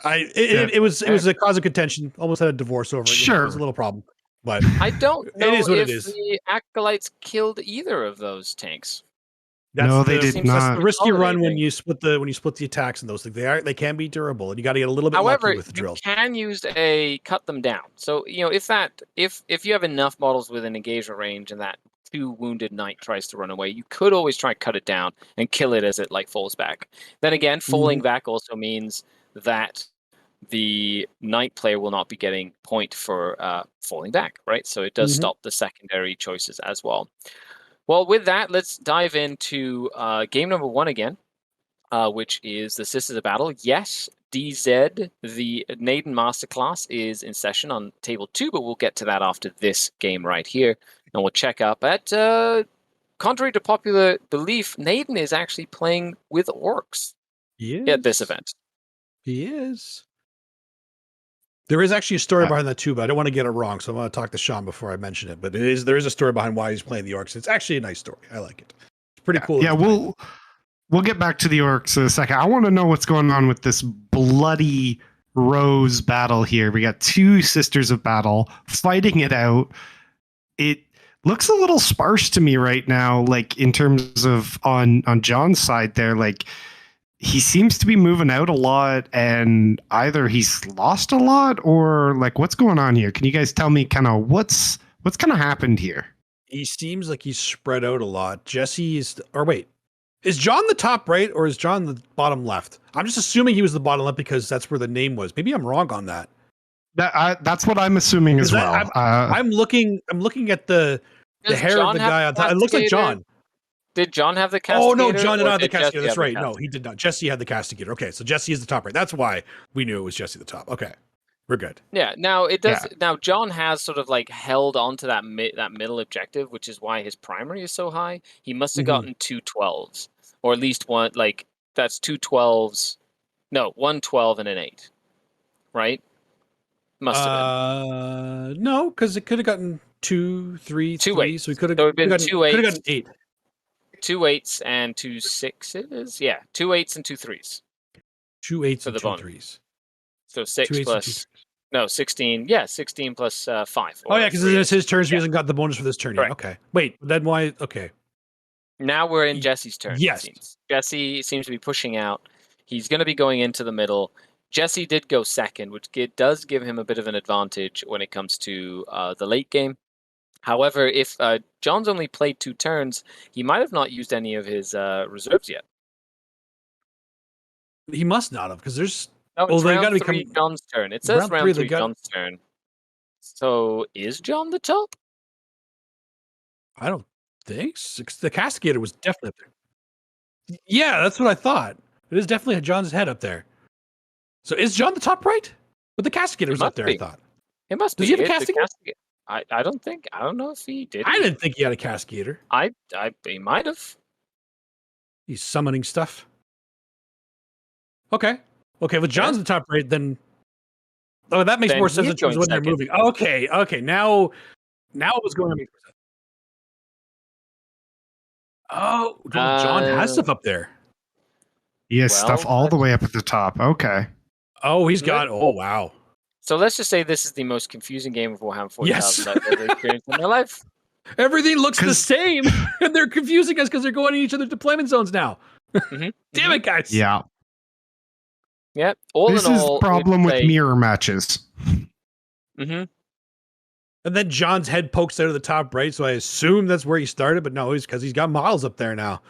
it was a cause of contention. Almost had a divorce over it. Sure. It was a little problem. But I don't know it is what if it is. the Acolytes killed either of those tanks. No, they did not. That's the risky run when you split the attacks and those things. They can be durable, and you got to get a little bit lucky with the drills. You can use cut them down. So if you have enough models within engagement range and that 2 wounded knight tries to run away, you could always try and cut it down and kill it as it falls back. Then again, falling back also means that the knight player will not be getting point for falling back, right? So it does stop the secondary choices as well. Well, with that, let's dive into game number 1 again, which is the Sisters of Battle. Yes, DZ, the Naden Masterclass, is in session on table 2, but we'll get to that after this game right here. And we'll check up at, contrary to popular belief, Naden is actually playing with orcs at this event. He is. There is actually a story behind that too, but I don't want to get it wrong, so I'm going to talk to Sean before I mention it. But there is a story behind why he's playing the orcs. It's actually a nice story. I like it. It's pretty cool. Yeah, we'll get back to the orcs in a second. I want to know what's going on with this bloody rose battle here. We got 2 Sisters of Battle fighting it out. It looks a little sparse to me right now, like in terms of on John's side there, like he seems to be moving out a lot, and either he's lost a lot or like what's going on here. Can you guys tell me kind of what's kind of happened here? He seems like he's spread out a lot. Jesse is John the top right or is John the bottom left? I'm just assuming he was the bottom left because that's where the name was. Maybe I'm wrong on that. That's what I'm assuming as well. I'm looking at the hair of the guy on top. It looks like John. Did John have the castigator? Oh, no, John did not have the castigator. That's right. No, he did not. Jesse had the castigator. Okay, so Jesse is the top right. That's why we knew it was Jesse the top. Okay, we're good. Yeah, now it does. Yeah. Now, John has sort of held on to that middle objective, which is why his primary is so high. He must have gotten 2 12s, or at least one, that's 2 12s. No, 1 12 and an 8, right? Must have been. No, because it could have gotten 2 3 2 3, 8s. so he could have been 2 8s. Could have gotten 8. 2 8s and 2 6s. Yeah, 2 8s and 2 3s. 2 8s and 2 3s. So 6 plus 16. Yeah, 16 plus 5. Oh yeah, because it's his turn, so he hasn't got the bonus for this turn yet. Okay. Wait, then why? Okay. Now we're in Jesse's turn. Yes. Jesse seems to be pushing out. He's going to be going into the middle. Jesse did go second, which does give him a bit of an advantage when it comes to the late game. However, if John's only played 2 turns, he might have not used any of his reserves yet. He must not have, because there's... No, it's round 3 John's turn. It says round 3 John's turn. So, is John the top? I don't think so. The castigator was definitely up there. Yeah, that's what I thought. It is definitely John's head up there. So, is John the top right? But the castigator was up there, I thought. It must be. Does he have a castigator? I don't know if he did. I didn't think he had a castigator. He might have. He's summoning stuff. Okay. With John's the top right, then that makes more sense in terms of when they're moving. Okay. Now it was going to make sense. Oh, John has stuff up there. He has stuff all the way up at the top. Okay. Oh, he's got. Oh, wow. So let's just say this is the most confusing game of Warhammer 40,000 I've ever experienced in my life. Everything looks the 'Cause- same, and they're confusing us because they're going in each other's deployment zones now. Damn it, guys. Yeah. Yeah. All This in is all, the problem with me. mirror matches. Mm-hmm. And then John's head pokes out of the top right, so I assume that's where he started, but no, it's because he's got Miles up there now.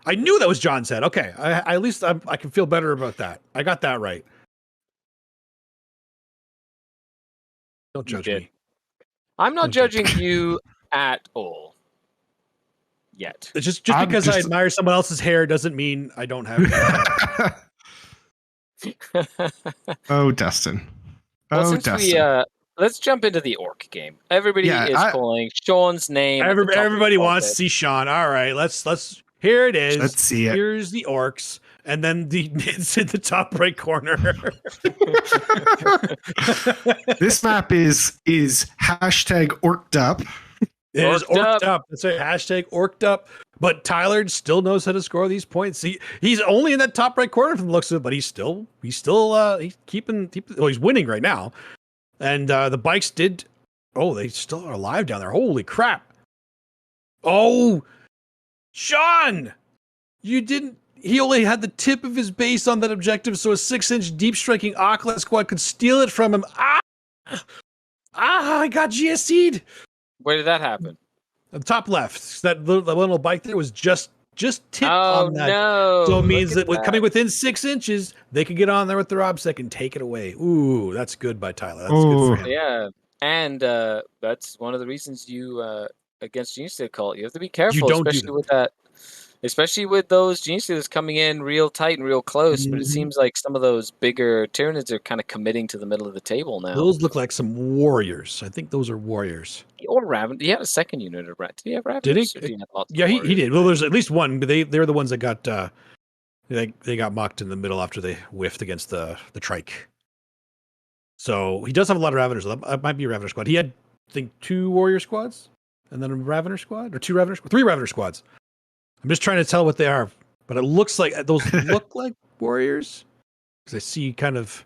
I knew that was John's head. Okay, at least I can feel better about that. I got that right. Don't judge me. I'm not Don't judge judging you at all. Yet. It's just I'm because I just- admire someone else's hair doesn't mean I don't have hair. Oh, Dustin. Well, Oh, since Dustin. let's jump into the orc game. Everybody Yeah, is calling Sean's name. at the top of Everybody the wants to pulpit. see Sean. All right, let's here it is. Let's see it. Here's the orcs, and then it's in the top right corner. This map is hashtag orked up. It is Orked orked up. That's right. Hashtag orked up. But Tyler still knows how to score these points. He's only in that top right corner from the looks of it, but he's keeping well, he's winning right now. And the bikes they still are alive down there. Holy crap. Oh, Sean, he only had the tip of his base on that objective, so a 6-inch deep striking Akla squad could steal it from him. I got GSC'd. Where did that happen? The top left, that little bike there was just tipped Oh on that. no! So it means Look that at coming within 6 inches, they could get on there with their OBSEC and take it away. Ooh, that's good by Tyler. That's good for him. Yeah, and that's one of the reasons you against Gene Stealer call. You have to be careful, don't do especially that. with that. Especially with those Gene Stealers coming in real tight and real close, but it Mhm. seems like some of those bigger Tyranids are kind of committing to the middle of the table now. Those look like some warriors. I think those are warriors. Or Raven. He had a second unit of Rat. Did he have Raven? Did he? Yeah, he did. Well, there's at least one, but they're the ones that got they got mocked in the middle after they whiffed against the trike. So he does have a lot of Raveners. That might be a Ravener squad. He had, I think, 2 warrior squads and then a Ravener squad, or 3 Ravener squads. I'm just trying to tell what they are, but it looks like those look like warriors because I see kind of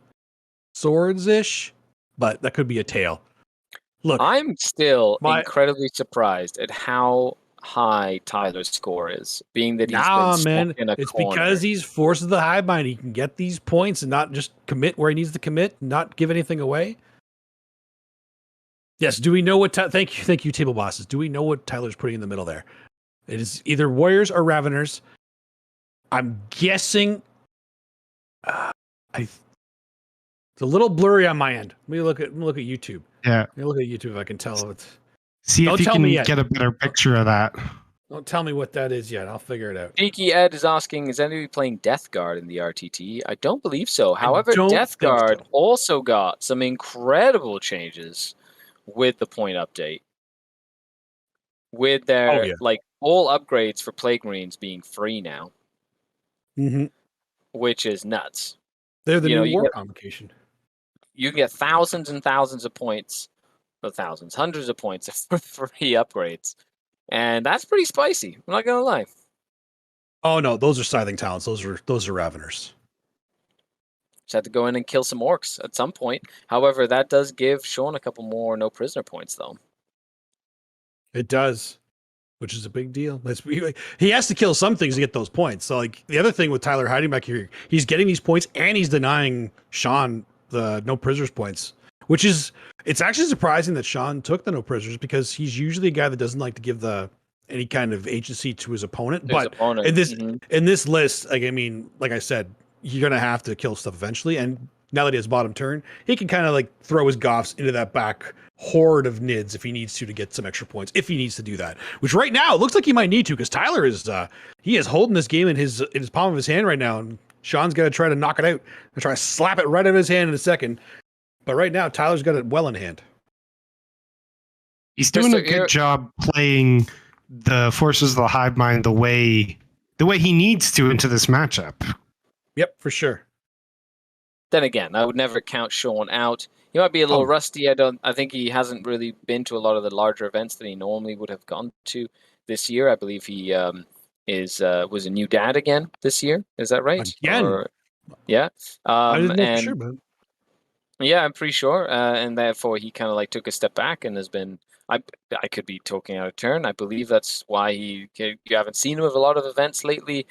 swords-ish, but that could be a tail. Look, I'm still My- incredibly surprised at how high Tyler's score is, being that he's nah, been man, stuck in a it's corner. because he's forces the high bind. He can get these points and not just commit where he needs to commit, not give anything away. Yes. Do we know what? Thank you, table bosses. Do we know what Tyler's putting in the middle there? It is either warriors or raveners. I'm guessing. It's a little blurry on my end. Let me look at YouTube. Yeah. Let me look at YouTube if I can tell it. See Don't if you tell can me yet. get a better picture of that. Don't tell me what that is yet. I'll figure it out. Cheeky Ed is asking, is anybody playing Death Guard in the RTT? I don't believe so. However, don't Death think Guard so. also got some incredible changes with the point update. With their yeah. like all upgrades for Plague Marines being free now, Mm-hmm. which is nuts. They're the You know, new you war get- convocation. You can get thousands and thousands of points, not thousands, hundreds of points for free upgrades. And that's pretty spicy. I'm not gonna lie. Oh no, those are Scything Talents. Those are Raveners. Just had to go in and kill some orcs at some point. However, that does give Sean a couple more no prisoner points, though. It does, which is a big deal. He has to kill some things to get those points. So like the other thing with Tyler hiding back here, he's getting these points and he's denying Sean the no prisoners points, which is it's actually surprising that Sean took the no prisoners because he's usually a guy that doesn't like to give any kind of agency to his opponent. His But opponent. in this Mhm. in this list, like I said, you're gonna have to kill stuff eventually. And now that he has bottom turn, he can kind of like throw his goffs into that back horde of nids if he needs to get some extra points. If he needs to do that, which right now it looks like he might need to because Tyler is he is holding this game in his palm of his hand right now, and Sean's got to try to knock it out and try to slap it right out of his hand in a second. But right now, Tyler's got it well in hand. He's doing a Mr. good job playing the forces of the hive mind the way he needs to into this matchup. Yep, for sure. Then again, I would never count Sean out. He might be a little Oh. rusty. I think he hasn't really been to a lot of the larger events that he normally would have gone to this year. I believe he was a new dad again this year. Is that right? Again? Yeah. I didn't know and for sure, but yeah, I'm pretty sure. And therefore, he kind of like took a step back and has been. I could be talking out of turn. I believe that's why you haven't seen him with a lot of events lately.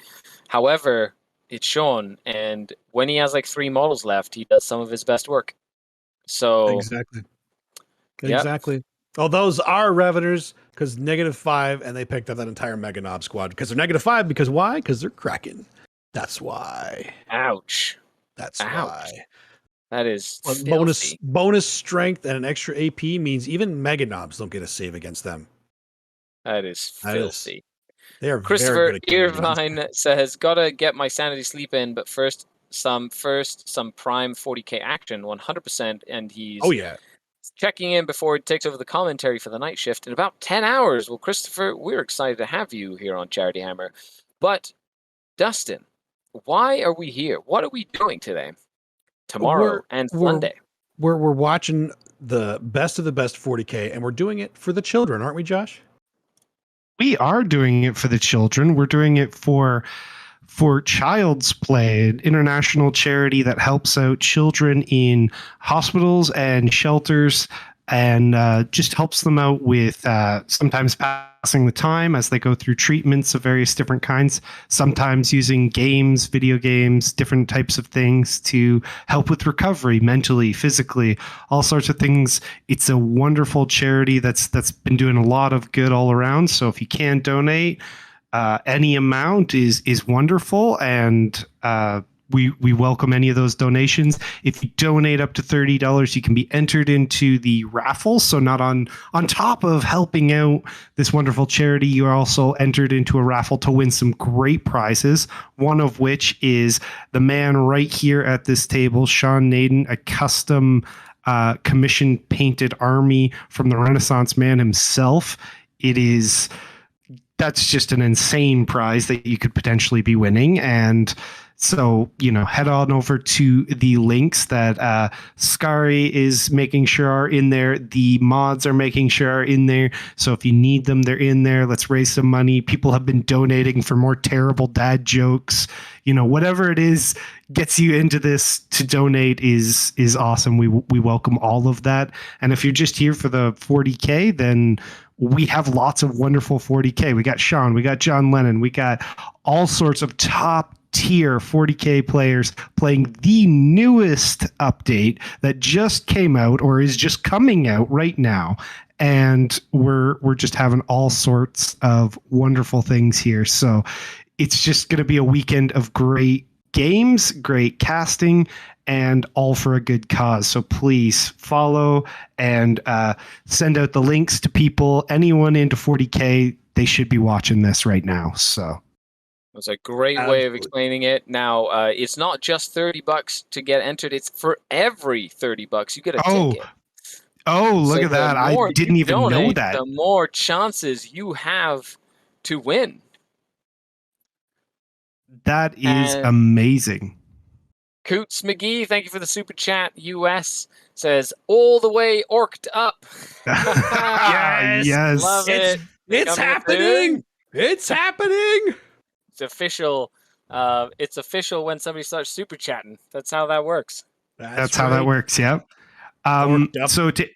However, it's Sean, and when he has like 3 models left, he does some of his best work. So Exactly. Yep. Exactly. Oh, those are Reveners because -5, and they picked up that entire Mega Knob squad because they're -5. Because why? Because they're Kraken. That's why. ouch. That's Ouch. why. That is Well, filthy. bonus strength and an extra AP means even Mega Knobs don't get a save against them. That is That is- filthy. They are very Christopher good at killing minions. Irvine says, "Gotta get my sanity sleep in, but first some prime 40k action, 100%." And he's Oh yeah. checking in before he takes over the commentary for the night shift in about 10 hours. Well, Christopher, we're excited to have you here on Charity Hammer. But Dustin, why are we here? What are we doing today? Tomorrow and Sunday. We're watching the best of the best 40k, and we're doing it for the children, aren't we, Josh? We are doing it for the children. We're doing it for Child's Play, an international charity that helps out children in hospitals and shelters and just helps them out with sometimes passing the time as they go through treatments of various different kinds, sometimes using games, video games, different types of things to help with recovery mentally, physically, all sorts of things. It's a wonderful charity that's been doing a lot of good all around. So if you can donate, any amount is wonderful, and we welcome any of those donations. If you donate up to $30, you can be entered into the raffle. So not on top of helping out this wonderful charity, you are also entered into a raffle to win some great prizes. One of which is the man right here at this table, Sean Naden, a custom commission painted army from the Renaissance man himself. That's just an insane prize that you could potentially be winning. And so, head on over to the links that Skari is making sure are in there. The mods are making sure are in there. So if you need them, they're in there. Let's raise some money. People have been donating for more terrible dad jokes. Whatever it is gets you into this to donate is awesome. We welcome all of that. And if you're just here for the 40K, then we have lots of wonderful 40K. We got Sean, we got John Lennon, we got all sorts of top tier 40K players playing the newest update that just came out or is just coming out right now. And we're just having all sorts of wonderful things here. So it's just going to be a weekend of great games, great casting, and all for a good cause. So please follow and send out the links to people. Anyone into 40K, they should be watching this right now. So that's a great way of explaining it. Now, it's not just $30 to get entered. It's for every $30 you get a ticket. Oh, look at that. I didn't even know that. The more chances you have to win. That is amazing. Coots McGee, thank you for the super chat. US says all the way orked up. Yes. Love it. It's happening. It's happening. It's official. It's official when somebody starts super chatting. That's how that works. That's how that works. Yep. So to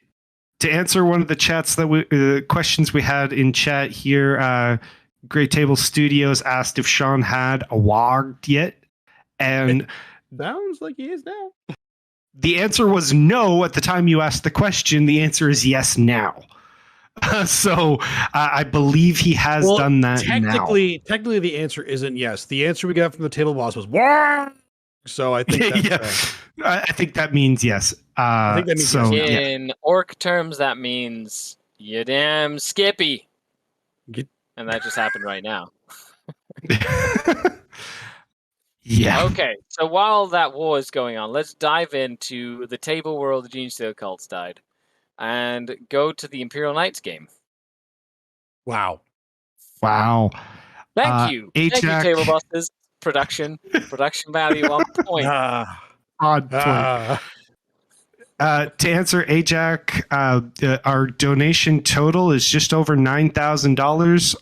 answer one of the chats questions we had in chat here, Great Table Studios asked if Sean had a WOG'd yet, and sounds like he is now. The answer was no at the time you asked the question. The answer is yes now. So I believe he has done that technically, now. Technically, the answer isn't yes. The answer we got from the table boss was WOG. So I think that's I think that means yes. I think that means so, yes. In orc terms, that means you damn skippy. And that just happened right now. Yeah. Okay, so while that war is going on, let's dive into the table where all the Gene Steel cults died and go to the Imperial Knights game. Wow. Thank you. Thank you, Table Busters. Production value on point. On point. To answer Ajax, our donation total is just over $9,000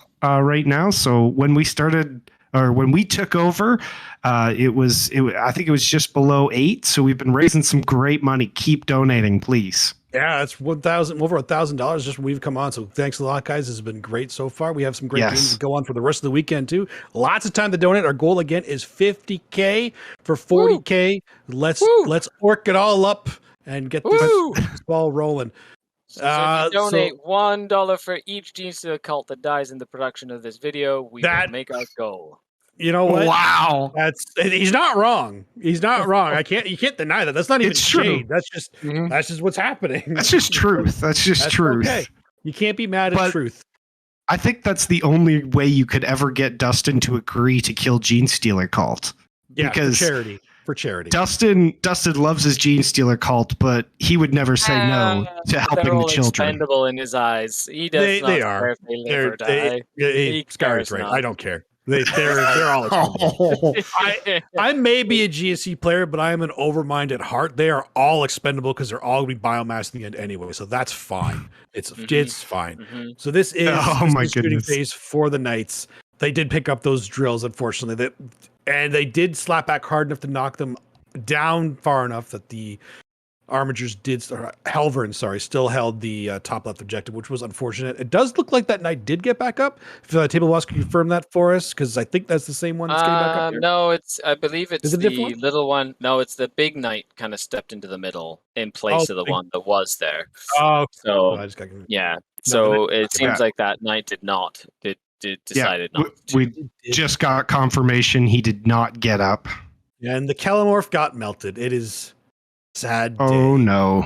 right now. So when we started, or when we took over, I think it was just below 8. So we've been raising some great money. Keep donating, please. Yeah, it's over $1,000 just when we've come on. So thanks a lot, guys. This has been great so far. We have some great games to go on for the rest of the weekend too. Lots of time to donate. Our goal again is $50K for 40K. Let's orc it all up and get this ball rolling. So if you donate $1 for each Gene Stealer cult that dies in the production of this video, we will make our goal. You know what? Wow. He's not wrong. He's not wrong. You can't deny that. That's not even shade. True. That's just what's happening. That's just truth. That's truth. Okay. You can't be mad at truth. I think that's the only way you could ever get Dustin to agree to kill Gene Stealer cult. Yeah, because for charity. Dustin loves his Gene Stealer cult, but he would never say no to helping the children. Expendable in his eyes. He does not care if they live or die. Skari's right. I don't care. They're all expendable. I may be a GSC player, but I am an overmind at heart. They are all expendable because they're all going to be biomass in the end anyway. So that's fine. It's fine. So this is the shooting phase for the Knights. They did pick up those drills, unfortunately. And they did slap back hard enough to knock them down far enough that the Armigers Helvern, still held the top left objective, which was unfortunate. It does look like that Knight did get back up. If Table Boss can confirm that for us, because I think that's the same one that's getting back up here. No, I believe it's the little one. No, it's the big Knight kind of stepped into the middle in place of the one that was there. Oh, so yeah. So it seems like that Knight decided not to. We just got confirmation he did not get up. Yeah, and the Kelemorph got melted. It is sad day. Oh no.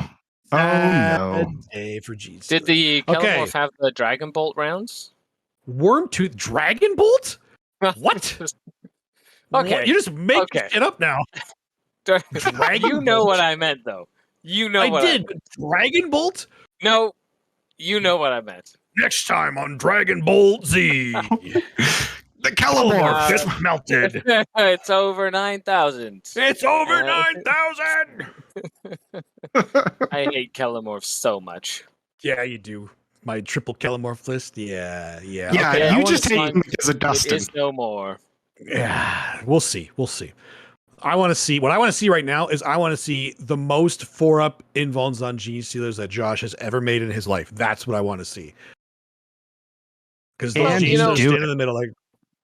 Sad day for Jesus. Did the Kelemorph have the Dragon Bolt rounds? Wormtooth Dragon Bolt? What? Okay. You just make shit up now. You know what I meant, though. You know what I did. Dragon Bolt? No, you know what I meant. Next time on Dragon Bolt Z. The Kelemorph just melted. It's over 9,000. It's over 9,000. I hate Kelemorph so much. Yeah, you do. My triple Kelemorph list. Yeah. Yeah, okay, you just hate him because of Dustin. It is no more. Yeah, we'll see. I want to see. What I want to see right now is I want to see the most 4-up invulns on Gene Stealers that Josh has ever made in his life. That's what I want to see. Because those Gene Stealers stand in the middle,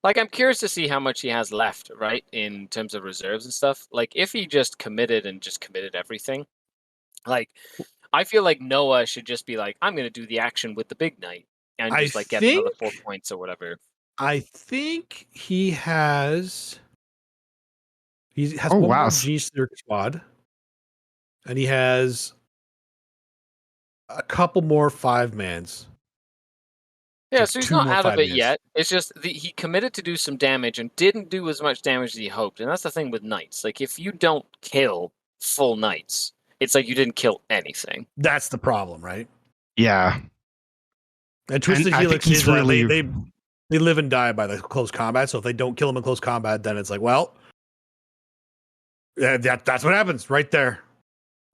like, I'm curious to see how much he has left, right, in terms of reserves and stuff. Like, if he just committed everything, like, I feel like Noah should just be like, I'm going to do the action with the big Knight and just, get another 4 points or whatever. I think he has one more G-Stealer squad, and he has a couple more 5-mans. Yeah, so he's not out of it yet. It's just he committed to do some damage and didn't do as much damage as he hoped. And that's the thing with Knights. Like, if you don't kill full Knights, it's like you didn't kill anything. That's the problem, right? Yeah. And Twisted Helix is really... they live and die by the close combat. So if they don't kill him in close combat, then it's like, well, that's what happens right there.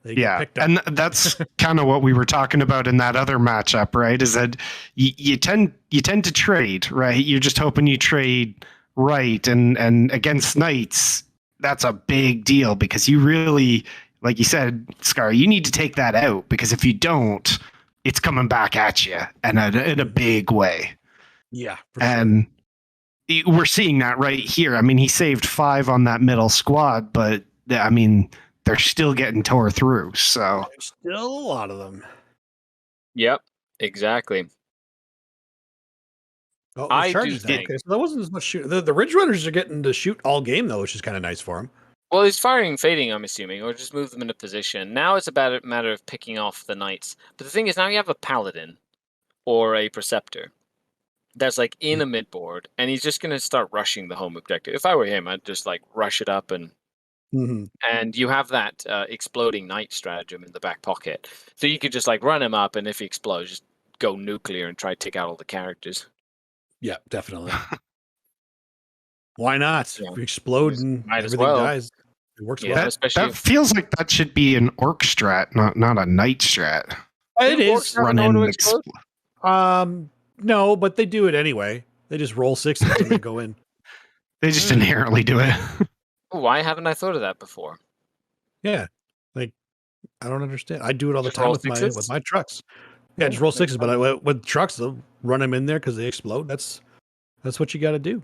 Yeah, and that's kind of what we were talking about in that other matchup, right? Is that you tend to trade, right? You're just hoping you trade right, and against Knights, that's a big deal because you really, like you said, Skari, you need to take that out because if you don't, it's coming back at you and in a big way. Yeah, and we're seeing that right here. I mean, he saved 5 on that middle squad, but I mean, they're still getting tore through. So there's still a lot of them. Yep, exactly. Oh, I do think. Okay, so that wasn't as much shoot. The Ridge Runners are getting to shoot all game though, which is kind of nice for him. Well, he's firing fading, I'm assuming, or just move them into position. Now it's about a matter of picking off the Knights. But the thing is, now you have a Paladin or a Preceptor that's like in a mid board, and he's just going to start rushing the home objective. If I were him, I'd just like rush it up and you have that exploding Knight stratagem in the back pocket. So you could just like run him up, and if he explodes, just go nuclear and try to take out all the characters. Yeah, definitely. Why not? Yeah. If you explode and everything dies, it works well. That feels like that should be an orc strat, not a Knight strat. It is. No, but they do it anyway. They just roll 6 and then go in. They just inherently do it. Why haven't I thought of that before? Yeah, like I don't understand. I do it all the Just time roll with sixes? my trucks. Yeah, just roll sixes. But with trucks, they'll run them in there because they explode. That's what you got to do.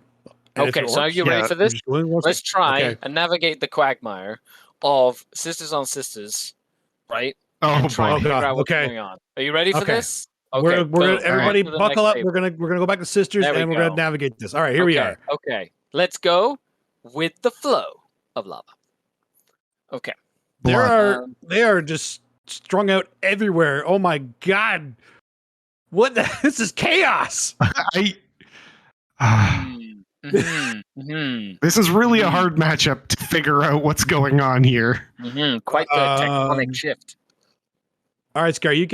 And if Okay, you're so are orcs, you ready Yeah, for you're this? just going one Let's six. try Okay. and navigate the quagmire of sisters on sisters, right? Oh And try boy. and figure God. out what's Okay. going on. Are you ready for Okay. this? We're Okay, gonna boom. everybody To the buckle next up. table. We're gonna go back to sisters There we and we're gonna go. navigate this. All right, here we are. Okay, let's go with the flow of lava. Okay. Blood. They are just strung out everywhere. Oh my god. What the this is chaos. I. Mhm. This is really a hard matchup to figure out what's going on here. Quite the tectonic shift. All right, Skari, you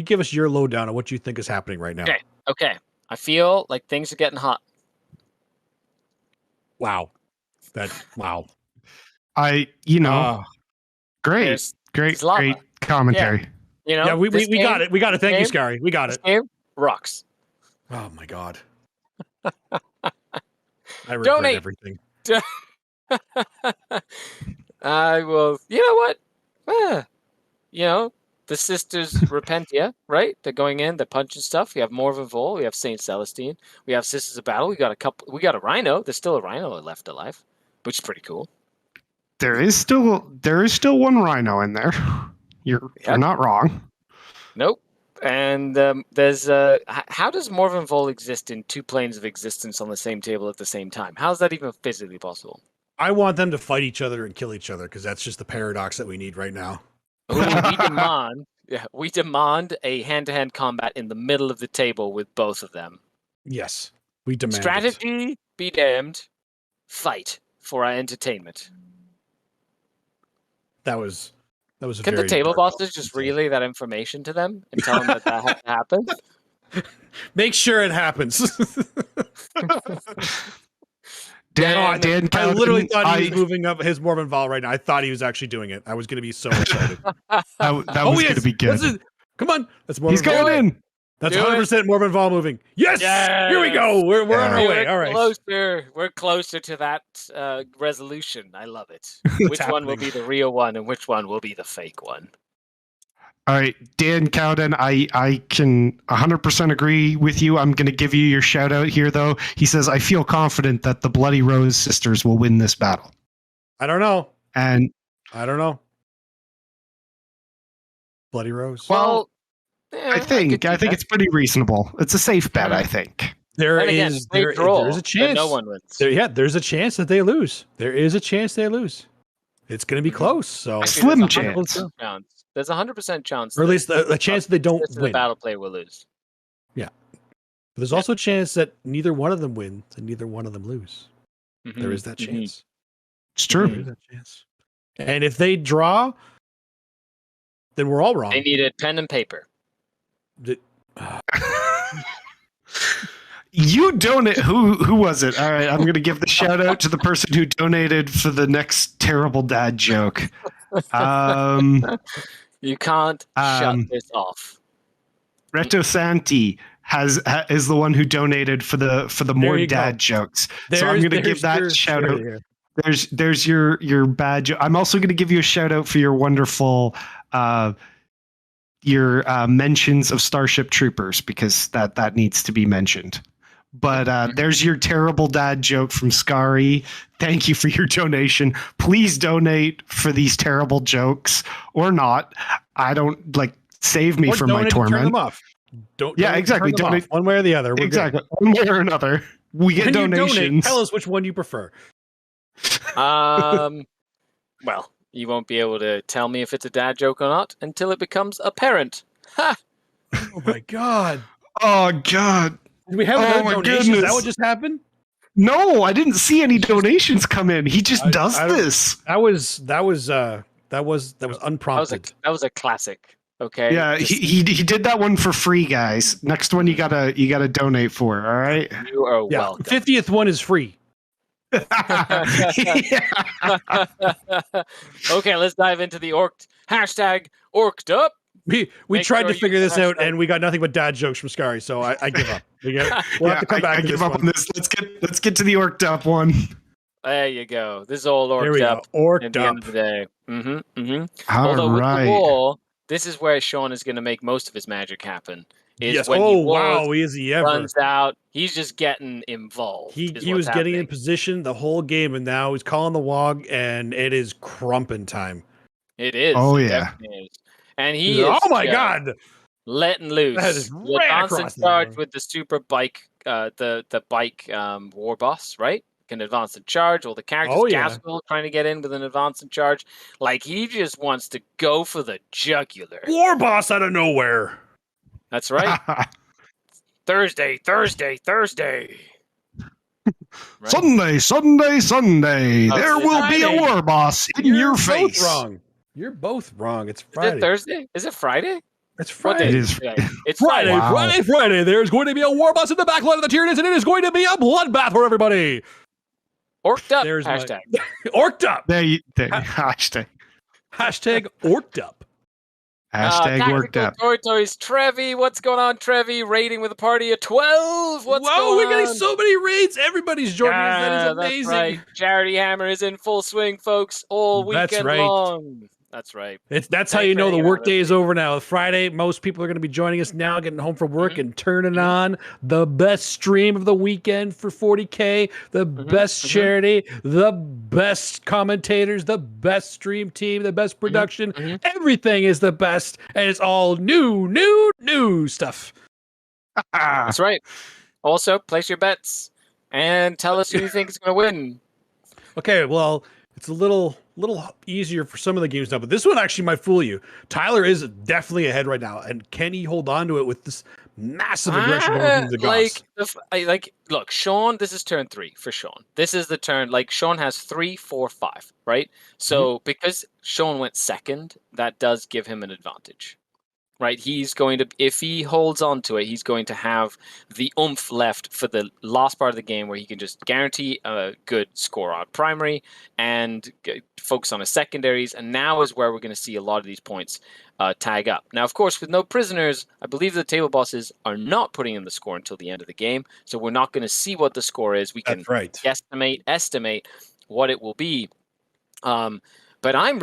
give us your lowdown on what you think is happening right now. Okay. I feel like things are getting hot. Wow. Wow. Great, There's great, lava. great commentary. You know, Yeah, we this got game- it. We got it. Thank you, game- Skari. We got This it. game rocks. Oh my god. I regret Donate. everything. I will. You know what? You know, the sisters Repentia, right? They're going in. They're punching stuff. We have Morven Vol. We have Saint Celestine. We have Sisters of Battle. We got a couple. We got a Rhino. There's still a Rhino left alive, which is pretty cool. There is still one rhino in there. You're not wrong. Nope. And there's how does Morven Vol exist in two planes of existence on the same table at the same time? How is that even physically possible? I want them to fight each other and kill each other because that's just the paradox that we need right now. We demand a hand-to-hand combat in the middle of the table with both of them. Yes, we demand Strategy be damned. Fight for our entertainment. That was a Can very the table dark bosses just relay that information to them and tell them that has to happen? Make sure it happens. Dan I Cowden, literally thought he was moving up his Mormon Vol right now. I thought he was actually doing it. I was going to be so excited. that was going to be good. Come on. That's Mormon He's going in. That's Do 100% Mormon Vol moving. Yes! Here we go. We're on our way. All right. We're closer to that resolution. I love it. Which one will happening? be the real one and which one will be the fake one? All right, Dan Cowden, I can 100% agree with you. I'm going to give you your shout out here, though. He says, I feel confident that the Bloody Rose sisters will win this battle. I don't know. And I don't know. Bloody Rose. Well, I think it's pretty reasonable. It's a safe bet, I think. There and again, is they draw, a chance. no one wins. There's a chance that they lose. There is a chance they lose. It's going to be close. So Actually, Slim there's chance. There's a 100% chance. or at least a chance that they don't the win. battle player will lose. Yeah. But there's also a chance that neither one of them wins and neither one of them lose. There is that chance. It's true. There is that chance. And if they draw, then we're all wrong. They needed pen and paper. You donate. Who was it? All right, I'm going to give the shout out to the person who donated for the next terrible dad joke. You can't shut this off. Reto Santi is the one who donated for the more dad jokes. So I'm going to give that shout out. There's your bad joke. I'm also going to give you a shout out for your wonderful your mentions of Starship Troopers, because that needs to be mentioned. But there's your terrible dad joke from Skari. Thank you for your donation. Please donate for these terrible jokes or not. I don't save me from my torment. Turn them off. Exactly. Donate one way or the other. Exactly. One way or another. We get donations. Donate, tell us which one you prefer. Well, you won't be able to tell me if it's a dad joke or not until it becomes apparent. Ha! Oh my god. Oh god. Did we have another donation? Is that what just happened? No, I didn't see any donations come in. He just does this. That was unprompted. That was a classic. Okay. Yeah, he did that one for free, guys. Next one you gotta donate for. All right. You are welcome. 50th one is free. Okay, let's dive into the hashtag orked up. We tried to figure this out, and we got nothing but dad jokes from Skari, so I give up. We'll have to come back to give this up one. on this. Let's get to the orked up one. There you go. This is all There orked we go. up at Orked the end of up. the day. Mm-hmm. All Although with the right. wall, this is where Sean is going to make most of his magic happen. Is Yes. when Oh, he walls, wow. Is he ever? runs out. He's just getting involved. He was getting in position the whole game, and now he's calling the wog, and it is crumping time. It is. Oh, It yeah. definitely is. And he is. Oh my just God! letting loose. That is The right advance in across the charge board. with the super bike, the bike war boss, right? Can advance in charge. All the characters, Oh, yeah. Gaskell trying to get in with an advance in charge. Like he just wants to go for the jugular. War boss out of nowhere. That's right. Thursday. Right? Sunday. Oh, There it's will be a Friday. war boss in your face. You're both wrong. It's Is Friday. it Thursday? Is it Friday? It's What day Friday. It is today? It's Friday, Friday. Wow. Friday. There's going to be a war boss in the back line of the Tyranids, and it is going to be a bloodbath for everybody. Orked up. There's Hashtag. Orked up. Hashtag Orked up. worked up. Toy Toys. Trevi, what's going on, Trevi? Raiding with a party of 12. What's Whoa, going we're on? getting so many raids. Everybody's joining us. That is amazing. That's right. Charity Hammer is in full swing, folks, all That's weekend right. long. That's right. That's how Thanks you for know the hanging out work with day us. is over now. Friday, most people are going to be joining us now, getting home from work Mhm. and turning on the best stream of the weekend for 40K, the best mhm. charity, the best commentators, the best stream team, the best production. mhm. Everything is the best, and it's all new stuff. That's right. Also, place your bets and tell us who you think is going to win. Okay, well, it's a little easier for some of the games now, but this one actually might fool you. Tyler is definitely ahead right now, and can he hold on to it with this massive aggression going through the Goths? Look, Sean, this is turn 3 for Sean. This is the turn, Sean has 3, 4, 5, right? So because Sean went second, that does give him an advantage. Right, he's going to, if he holds on to it, he's going to have the oomph left for the last part of the game where he can just guarantee a good score on primary and focus on his secondaries. And now is where we're going to see a lot of these points tag up. Now, of course, with no prisoners, I believe the table bosses are not putting in the score until the end of the game. So we're not going to see what the score is. We can estimate what it will be. But I have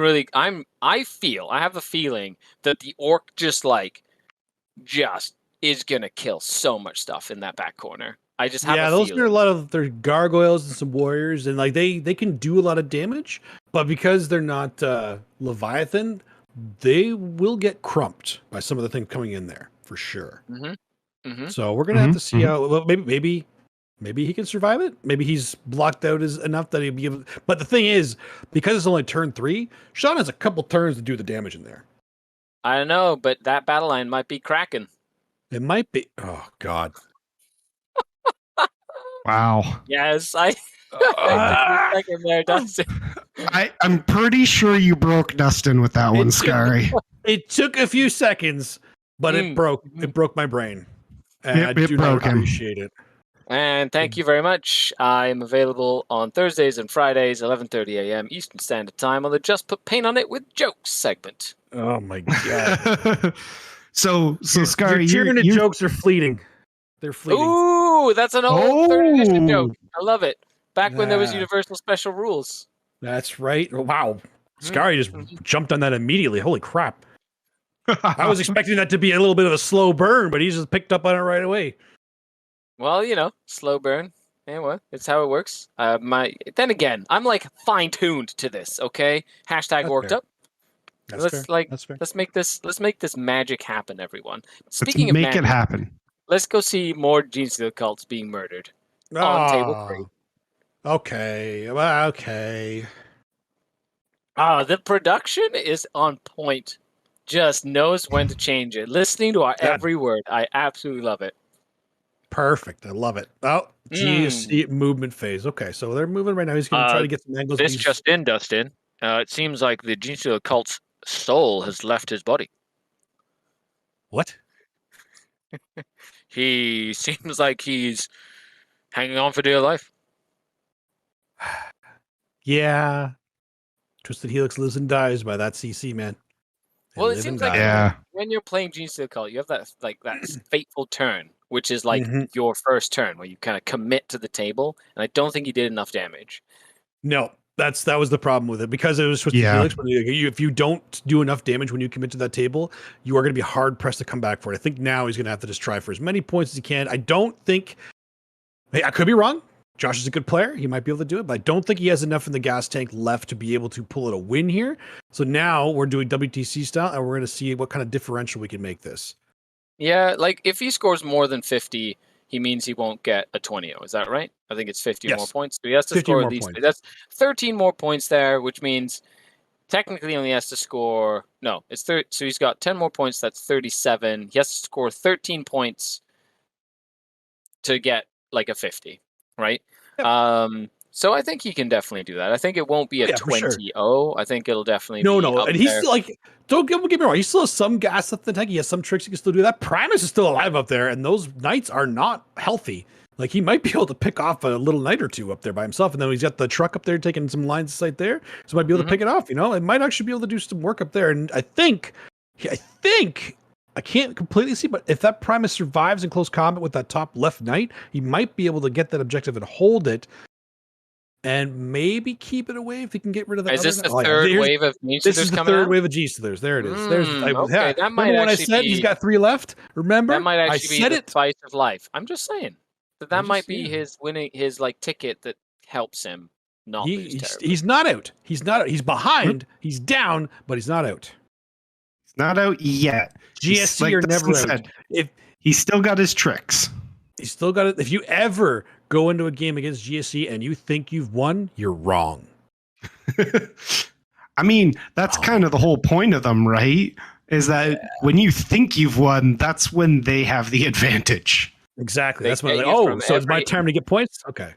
a feeling that the orc just is gonna kill so much stuff in that back corner. I just have a those feeling. are a lot of their gargoyles and some warriors, and they can do a lot of damage, but because they're not Leviathan, they will get crumped by some of the things coming in there for sure. So we're gonna have to see how. Well, maybe he can survive it. Maybe he's blocked out enough that he'll be able. But the thing is, because it's only turn 3, Sean has a couple turns to do the damage in there. I don't know, but that battle line might be cracking. It might be. Oh God. Wow. Yes, I. Second there, Dustin. I'm pretty sure you broke Dustin with that one, Skari. It took a few seconds, but it broke. It broke my brain. And I do not appreciate it. And thank you very much. I'm available on Thursdays and Fridays, 11:30 a.m. Eastern Standard Time on the Just Put Paint on It with Jokes segment. Oh my God. So Skari, your Tyranid jokes are fleeting. They're fleeting. Ooh, that's an old third edition joke. I love it. Back when there was Yeah. Universal Special Rules. That's right. Wow. Skari just jumped on that immediately. Holy crap. I was expecting that to be a little bit of a slow burn, but he just picked up on it right away. Well, slow burn. Anyway, it's how it works. Then again, I'm fine-tuned to this, okay? Hashtag worked up. That's fair. Let's make this magic happen, everyone. Speaking of make it happen. Let's go see more Genius of the Cults being murdered on table 3. Okay. Well, okay. The production is on point. Just knows when to change it. Listening to our every word. I absolutely love it. Perfect. I love it. Oh, GSC movement phase. Okay, so they're moving right now. He's going to try to get some angles. This just in, Dustin. It seems like the Genius of the Cult's soul has left his body. What? He seems like he's hanging on for dear life. Yeah. Twisted Helix lives and dies by that CC, man. Well, it seems like when you're playing Genius of the Cult, you have that fateful turn, which is your first turn where you kind of commit to the table, and I don't think he did enough damage. No, that was the problem with it because it was supposed to be Helix. If you don't do enough damage when you commit to that table, you are going to be hard pressed to come back for it. I think now he's going to have to just try for as many points as he can. I don't think. Hey, I could be wrong. Josh is a good player. He might be able to do it, but I don't think he has enough in the gas tank left to be able to pull it a win here. So now we're doing WTC style, and we're going to see what kind of differential we can make this. Yeah, like if he scores more than 50, he means he won't get a 20-0. Is that right? I think it's 50 more points. So he has to score at least. That's 13 more points there, which means technically he only has to score. No, it's 30. So he's got 10 more points. That's 37. He has to score 13 points to get like a 50, right? Yep. So I think he can definitely do that. I think it won't be a 20-0. Sure. I think it'll definitely be up and he's there. Still like, don't get me wrong, he still has some gas left in the tank. He has some tricks he can still do that. Primus is still alive up there, and those knights are not healthy. Like he might be able to pick off a little knight or two up there by himself, and then he's got the truck up there taking some lines of sight there, so might be able to pick it off. It might actually be able to do some work up there. And I think I can't completely see, but if that Primus survives in close combat with that top left knight, he might be able to get that objective and hold it. And maybe keep it away if he can get rid of that. Is this the third wave of G-Stealers coming out? This is the third wave of G-Stealers. There it is. Okay, that might when I said he's got 3 left? Remember? That might actually be the spice of life. I'm just saying that might be his like ticket that helps him not lose terribly. He's not out. He's not out. He's behind. He's down, but he's not out. He's not out yet. GSC are never out. He's still got his tricks. He's still got it. If you ever go into a game against GSC and you think you've won, you're wrong. I mean, that's kind of the whole point of them, right? Is that when you think you've won, that's when they have the advantage. Exactly. That's when they're like, so it's my turn to get points? Okay.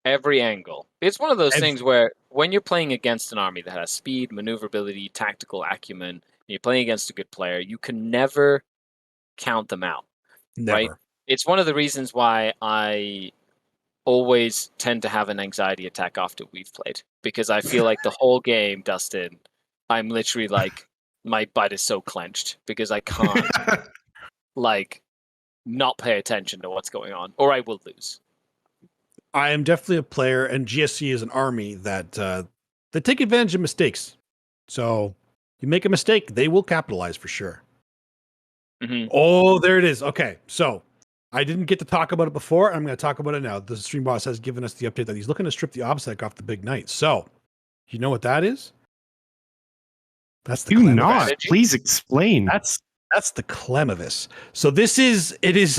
Every angle. It's one of those things where when you're playing against an army that has speed, maneuverability, tactical acumen, and you're playing against a good player, you can never count them out. Never. Right? It's one of the reasons why I always tend to have an anxiety attack after we've played, because I feel like the whole game, Dustin, I'm literally like, my butt is so clenched because I can't like not pay attention to what's going on, or I will lose. I am definitely a player, and GSC is an army that they take advantage of mistakes. So you make a mistake, they will capitalize for sure. Mm-hmm. Oh, there it is. Okay, so I didn't get to talk about it before, and I'm going to talk about it now. The stream boss has given us the update that he's looking to strip the OBSEC off the big knight. So, you know what that is? That's the Clemavis. Please explain. That's the Clemavis. So it's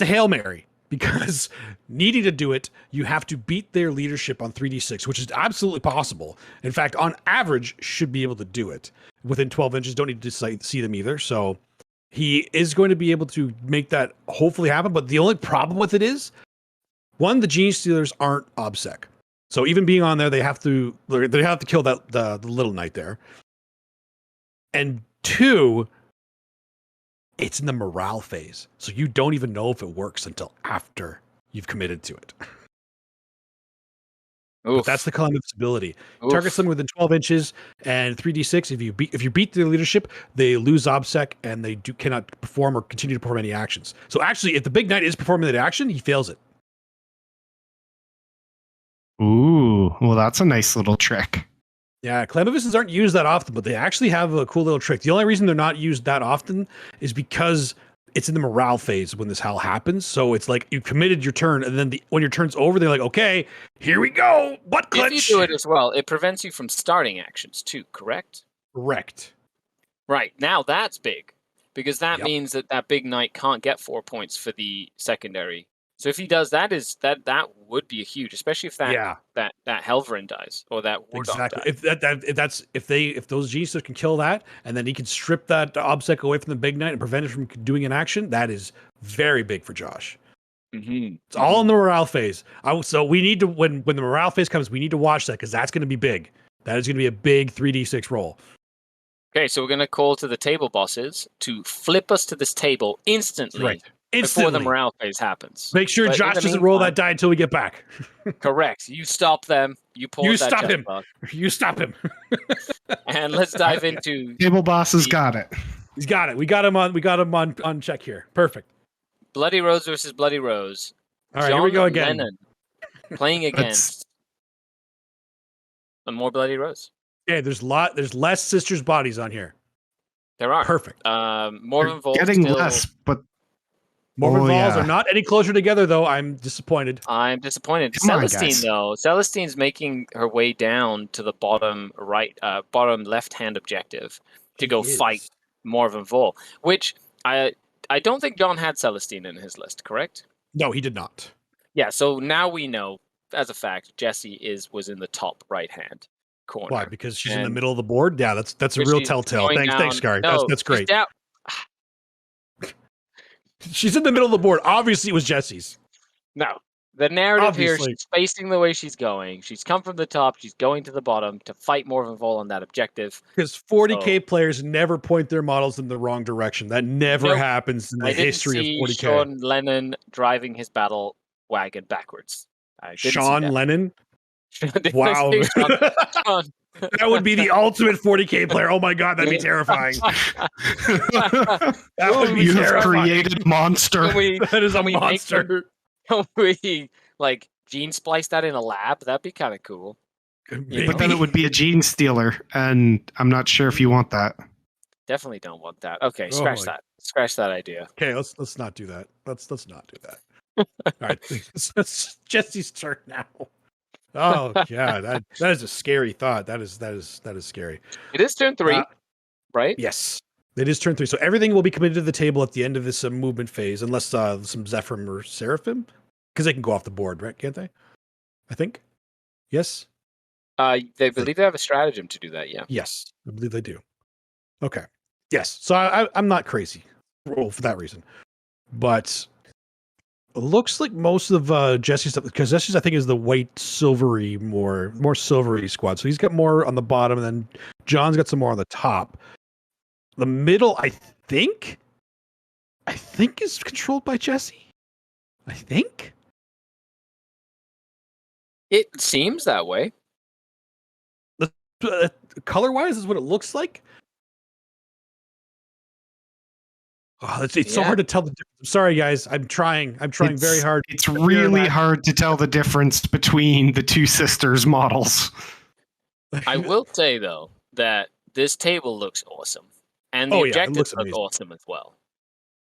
a Hail Mary, because needing to do it, you have to beat their leadership on 3d6, which is absolutely possible. In fact, on average, should be able to do it within 12 inches. Don't need to see them either. So he is going to be able to make that hopefully happen. But the only problem with it is, one, the G-Stealers aren't OBSEC. So even being on there, they have to kill the little knight there. And two, it's in the morale phase. So you don't even know if it works until after you've committed to it. But that's the Clemavis ability. Target something within 12 inches and 3d6. If you beat their leadership, they lose OBSEC and they cannot perform or continue to perform any actions. So actually, if the big knight is performing that action, he fails it. Ooh, well, that's a nice little trick. Yeah, Clemavises aren't used that often, but they actually have a cool little trick. The only reason they're not used that often is because it's in the morale phase when this hell happens. So it's like you committed your turn, and then when your turn's over, they're like, okay, here we go. Butt clench. If you do it as well, it prevents you from starting actions too, correct? Correct. Right. Now that's big, because that means that big knight can't get 4 points for the secondary. So if he does that, that would be a huge, especially if that Helverin dies or that Wardog dies. If those G's can kill that, and then he can strip that OBSEC away from the big knight and prevent it from doing an action, that is very big for Josh. Mm-hmm. It's all in the morale phase. So we need to when the morale phase comes, we need to watch that, because that's going to be big. That is going to be a big 3d6 roll. Okay, so we're going to call to the table bosses to flip us to this table instantly. Right. Before the morale phase happens. Make sure Josh doesn't roll that die until we get back. Correct. You stop them. You pull. You stop him. You stop him. And let's dive into table boss has got it. He's got it. We got him on check here. Perfect. Bloody Rose versus Bloody Rose. All right, here we go again. Lennon playing against a more bloody rose. Yeah, there's less sisters' bodies on here. There are. Perfect. Morven Volt Getting still, less, but Mormon Vols yeah. are not any closer together, though. I'm disappointed. I'm disappointed. Come on, Celestine, guys. though, Celestine's making her way down to the bottom left-hand objective to go fight Morven Vol, which I don't think John had Celestine in his list, correct? No, he did not. Yeah, so now we know, as a fact, Jessie was in the top right-hand corner. Why? Because she's in the middle of the board? Yeah, that's a real she's telltale. going Thanks, down- Skari. No, That's she's great. down- She's in the middle of the board. Obviously, it was Jesse's. No. The narrative here, Obviously. she's facing the way she's going. She's come from the top. She's going to the bottom to fight Morven Vol on that objective. Because 40K players never point their models in the wrong direction. That never Nope. happens in the I didn't history see of 40K. Sean Lennon driving his battle wagon backwards. I didn't see Sean that. Lennon? Did I Wow. say Sean? That would be the ultimate 40K player. Oh my god, that'd be terrifying. That would be You have terrifying. created monster. That is a can we make monster. Can we like gene splice that in a lab? That'd be kind of cool. Maybe. But then it would be a gene stealer, and I'm not sure if you want that. Definitely don't want that. Okay, Oh scratch my- that. Scratch that idea. Okay, let's not do that. Let's not do that. All right, it's Jesse's turn now. Oh god, that is a scary thought. That is scary. It is turn 3, right? Yes, it is turn 3. So everything will be committed to the table at the end of this movement phase, unless some Zephyrim or Seraphim, because they can go off the board, right? Can't they? I think. Yes. They believe they have a stratagem to do that. Yeah. Yes, I believe they do. Okay. Yes. So I'm not crazy for that reason, but it looks like most of Jesse's stuff, because Jesse's I think is the white silvery more silvery squad. So he's got more on the bottom, and then John's got some more on the top. The middle, I think is controlled by Jesse. I think. It seems that way. Color wise is what it looks like. Oh, it's so hard to tell the difference. I'm sorry, guys. I'm trying very hard. It's really hard to tell the difference between the two sisters models. I will say though that this table looks awesome, and the objectives look awesome as well.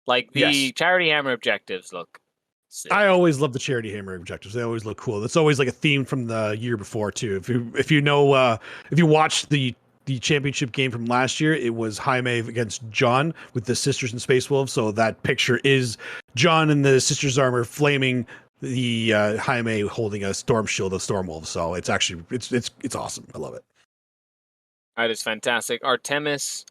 Like the charity hammer objectives look sick. I always love the charity hammer objectives. They always look cool. It's always like a theme from the year before too. If you watch the championship game from last year, it was Jaime against John with the sisters and Space Wolves. So that picture is John in the sisters armor flaming the Jaime holding a storm shield of Storm Wolves. So it's actually it's awesome. I love it. That is fantastic. Artemis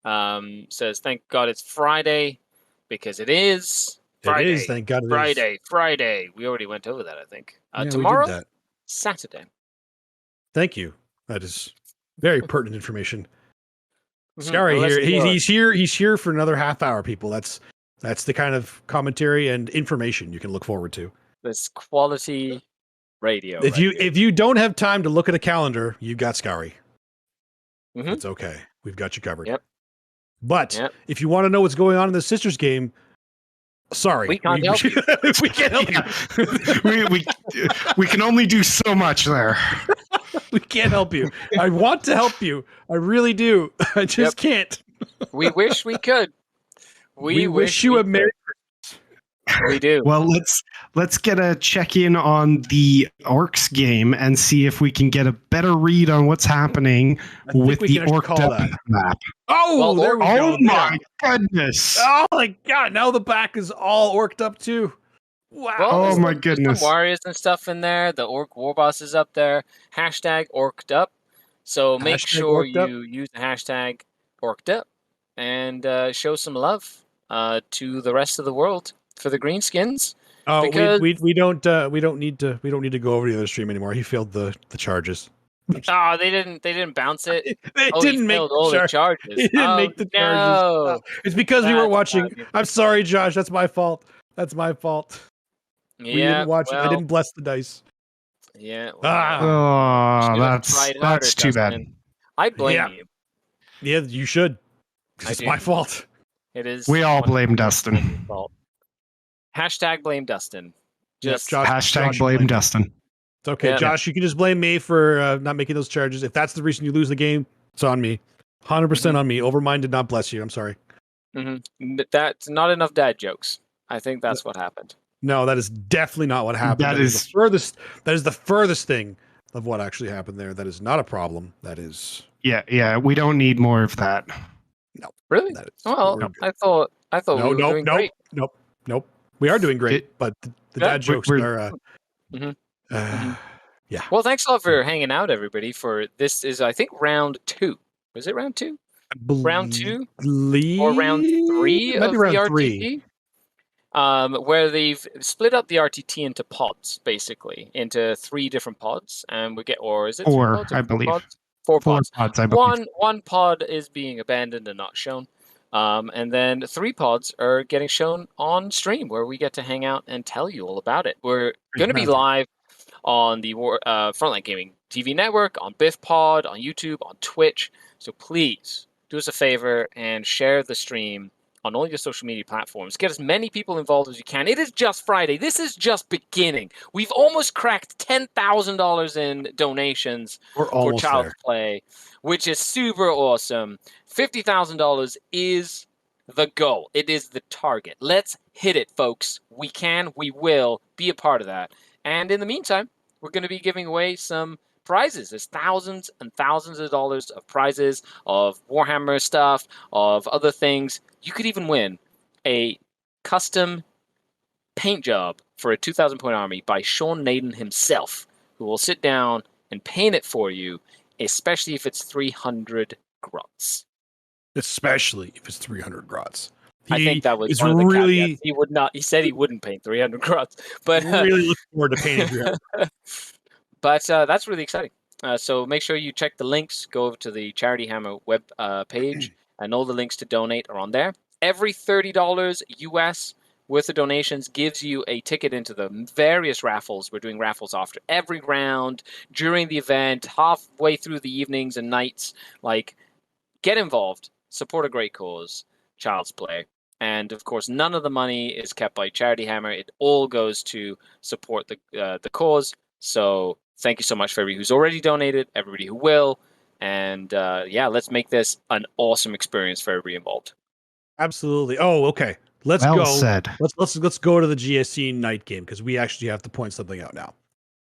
says, "Thank God it's Friday, because it is Friday. It is. Thank God. Friday. We already went over that, I think. Yeah, tomorrow, we did that. Saturday. Thank you. That is very pertinent information. Mhm. Skari Unless here. you're- He's here for another half hour, people. That's the kind of commentary and information you can look forward to. This quality radio. If you don't have time to look at a calendar, you got Skari. Mhm. It's okay. We've got you covered. Yep. But if you want to know what's going on in the sisters game, sorry, we can't help you. We can't help you. we can only do so much there. We can't help you. I want to help you. I really do. I just can't. We wish we could. We wish you a Merry We do. Well, let's get a check-in on the Orcs game and see if we can get a better read on what's happening with the Orc map. Oh, well, there we go. Oh my goodness. Oh my god, now the back is all orked up too. Wow. Well, Oh my there's goodness. some warriors and stuff in there. The Orc war boss is up there. Hashtag orked up. So make Hashtag sure orked up. you use the hashtag orked up and show some love to the rest of the world for the greenskins. Oh, because- we don't need to go over the other stream anymore. He failed the charges. Oh, they didn't bounce it. It Oh, didn't he make failed all the charges. He didn't make the charges. No. No. It's because we were That's watching. not- I'm sorry, Josh. That's my fault. We Yeah, didn't watch it. I well, didn't bless the dice. Yeah. Ah. Oh, Should've tried harder, that's too bad. Dustin. I blame Yeah. you. Yeah, you should. I It's do. my fault. It is. We all blame 100% Dustin. your fault. Hashtag blame Dustin. Yep, Just Josh- Hashtag Josh blame blamed. Dustin. It's okay, Yeah. Josh. You can just blame me for not making those charges. If that's the reason you lose the game, it's on me. 100% on me. Overmind did not bless you. I'm sorry. That's not enough dad jokes. I think that's what happened. No, that is definitely not what happened. That is is- the furthest. That is the furthest thing of what actually happened there. That is not a problem. That is Yeah. We don't need more of that. Really? that is. Well, we're- I thought we were doing great. Nope. We are doing great, but the Yeah, dad jokes we're- are. Mhm. Yeah. Well, thanks a lot for hanging out, everybody. For this is, I think, round 2. Was it round 2? Round 2 or round 3 It might of be the round RTT? 3. Where they've split up the RTT into pods, basically into 3 different pods, and we get, or is it 3 Four, pods or I 4 believe. pods? 4 pods. I believe. One pod is being abandoned and not shown, and then 3 pods are getting shown on stream, where we get to hang out and tell you all about it. We're going to be Fantastic. live on the Frontline Gaming TV network, on Biff Pod, on YouTube, on Twitch. So please do us a favor and share the stream on all your social media platforms. Get as many people involved as you can. It is just Friday. This is just beginning. We've almost cracked $10,000 in donations We're for almost Child's there. Play, which is super awesome. $50,000 is the goal. It is the target. Let's hit it, folks. We can, we will be a part of that. And in the meantime, we're going to be giving away some prizes. There's thousands and thousands of dollars of prizes, of Warhammer stuff, of other things. You could even win a custom paint job for a 2,000-point army by Sean Naden himself, who will sit down and paint it for you, especially if it's 300 grots. Especially if it's 300 grots. I think that was is one of the really, caveats. He would not. He said he wouldn't paint 300 grots, but really looking forward to painting 300. but that's really exciting. So make sure you check the links. Go over to the Charity Hammer web page, and all the links to donate are on there. Every $30 US worth of donations gives you a ticket into the various raffles. We're doing raffles after every round, during the event, halfway through the evenings and nights. Like, get involved, support a great cause, Child's Play. And of course, none of the money is kept by Charity Hammer. It all goes to support the cause. So thank you so much for everybody who's already donated, everybody who will, and let's make this an awesome experience for everybody involved. Absolutely. Oh, okay. Let's Well go. said. Let's go to the GSC night game, because we actually have to point something out now.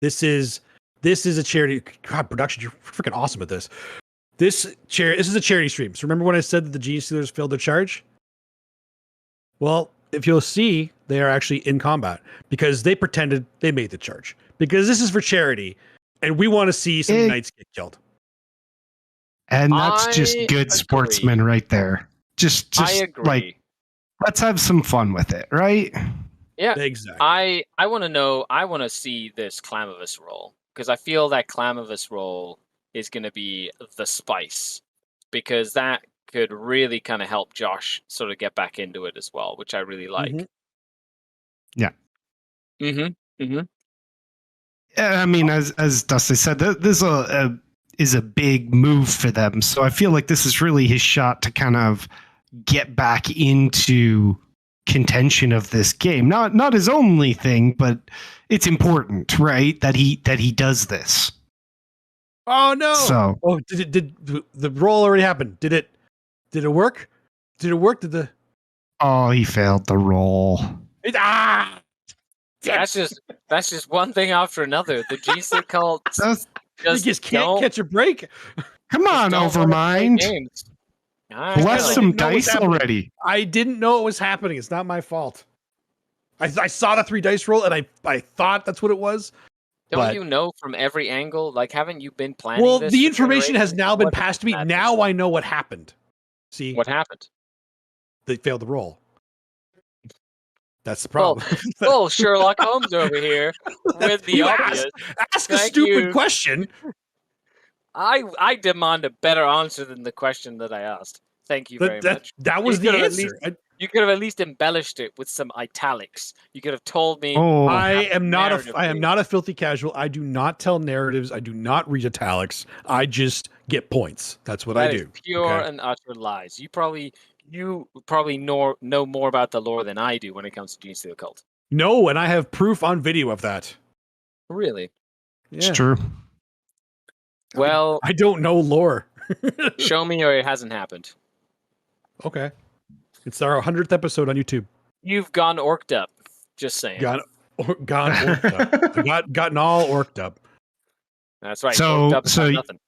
This is a charity. God, production, you're freaking awesome at this. This is a charity stream. So remember when I said that the Genius Stealers failed their charge? Well, if you'll see, they are actually in combat because they pretended they made the charge. Because this is for charity, and we want to see some knights get killed. And that's I just good agree. sportsman right there. Just I agree. like, let's have some fun with it, right? Yeah, Exactly. I want to know. I want to see this Clamavus roll, because I feel that Clamavus roll is going to be the spice, because that could really kind of help Josh sort of get back into it as well, which I really like. Mhm. Yeah. Mm-hmm. I mean, as Dusty said, this is a big move for them. So I feel like this is really his shot to kind of get back into contention of this game. Not his only thing, but it's important, right? That he does this. Oh no! So did the roll already happen? Did it work? Did it work? he failed the roll. That's just one thing after another. The GC cult You just can't catch a break. Come on, Overmind. Bless some dice already. I didn't know it was happening. It's not my fault. I saw the 3 dice roll and I thought that's what it was. Don't you know from every angle? Like, haven't you been planning Well, this the for information has generations? now been What passed to me. happened? Now I know what happened. See, What happened? they failed the roll. That's the problem. Full Sherlock Holmes over here with the You obvious. ask a Thank stupid you. question. I demand a better answer than the question that I asked. Thank you very much. That was You the could have at answer. You could have at least embellished it with some italics. You could have told me. Oh, I am not narratively. a filthy casual. I do not tell narratives. I do not read italics. I just get points. That's what I That is do. pure okay? and utter lies. You probably know more about the lore than I do when it comes to Genius of the Occult. No, and I have proof on video of that. Really? It's true. Well, I don't know lore. show me or it hasn't happened. Okay. It's our 100th episode on YouTube. You've gone orked up. Just saying. Gone orked up. Gotten all orked up. That's right. So- Orked up is so not y- nothing.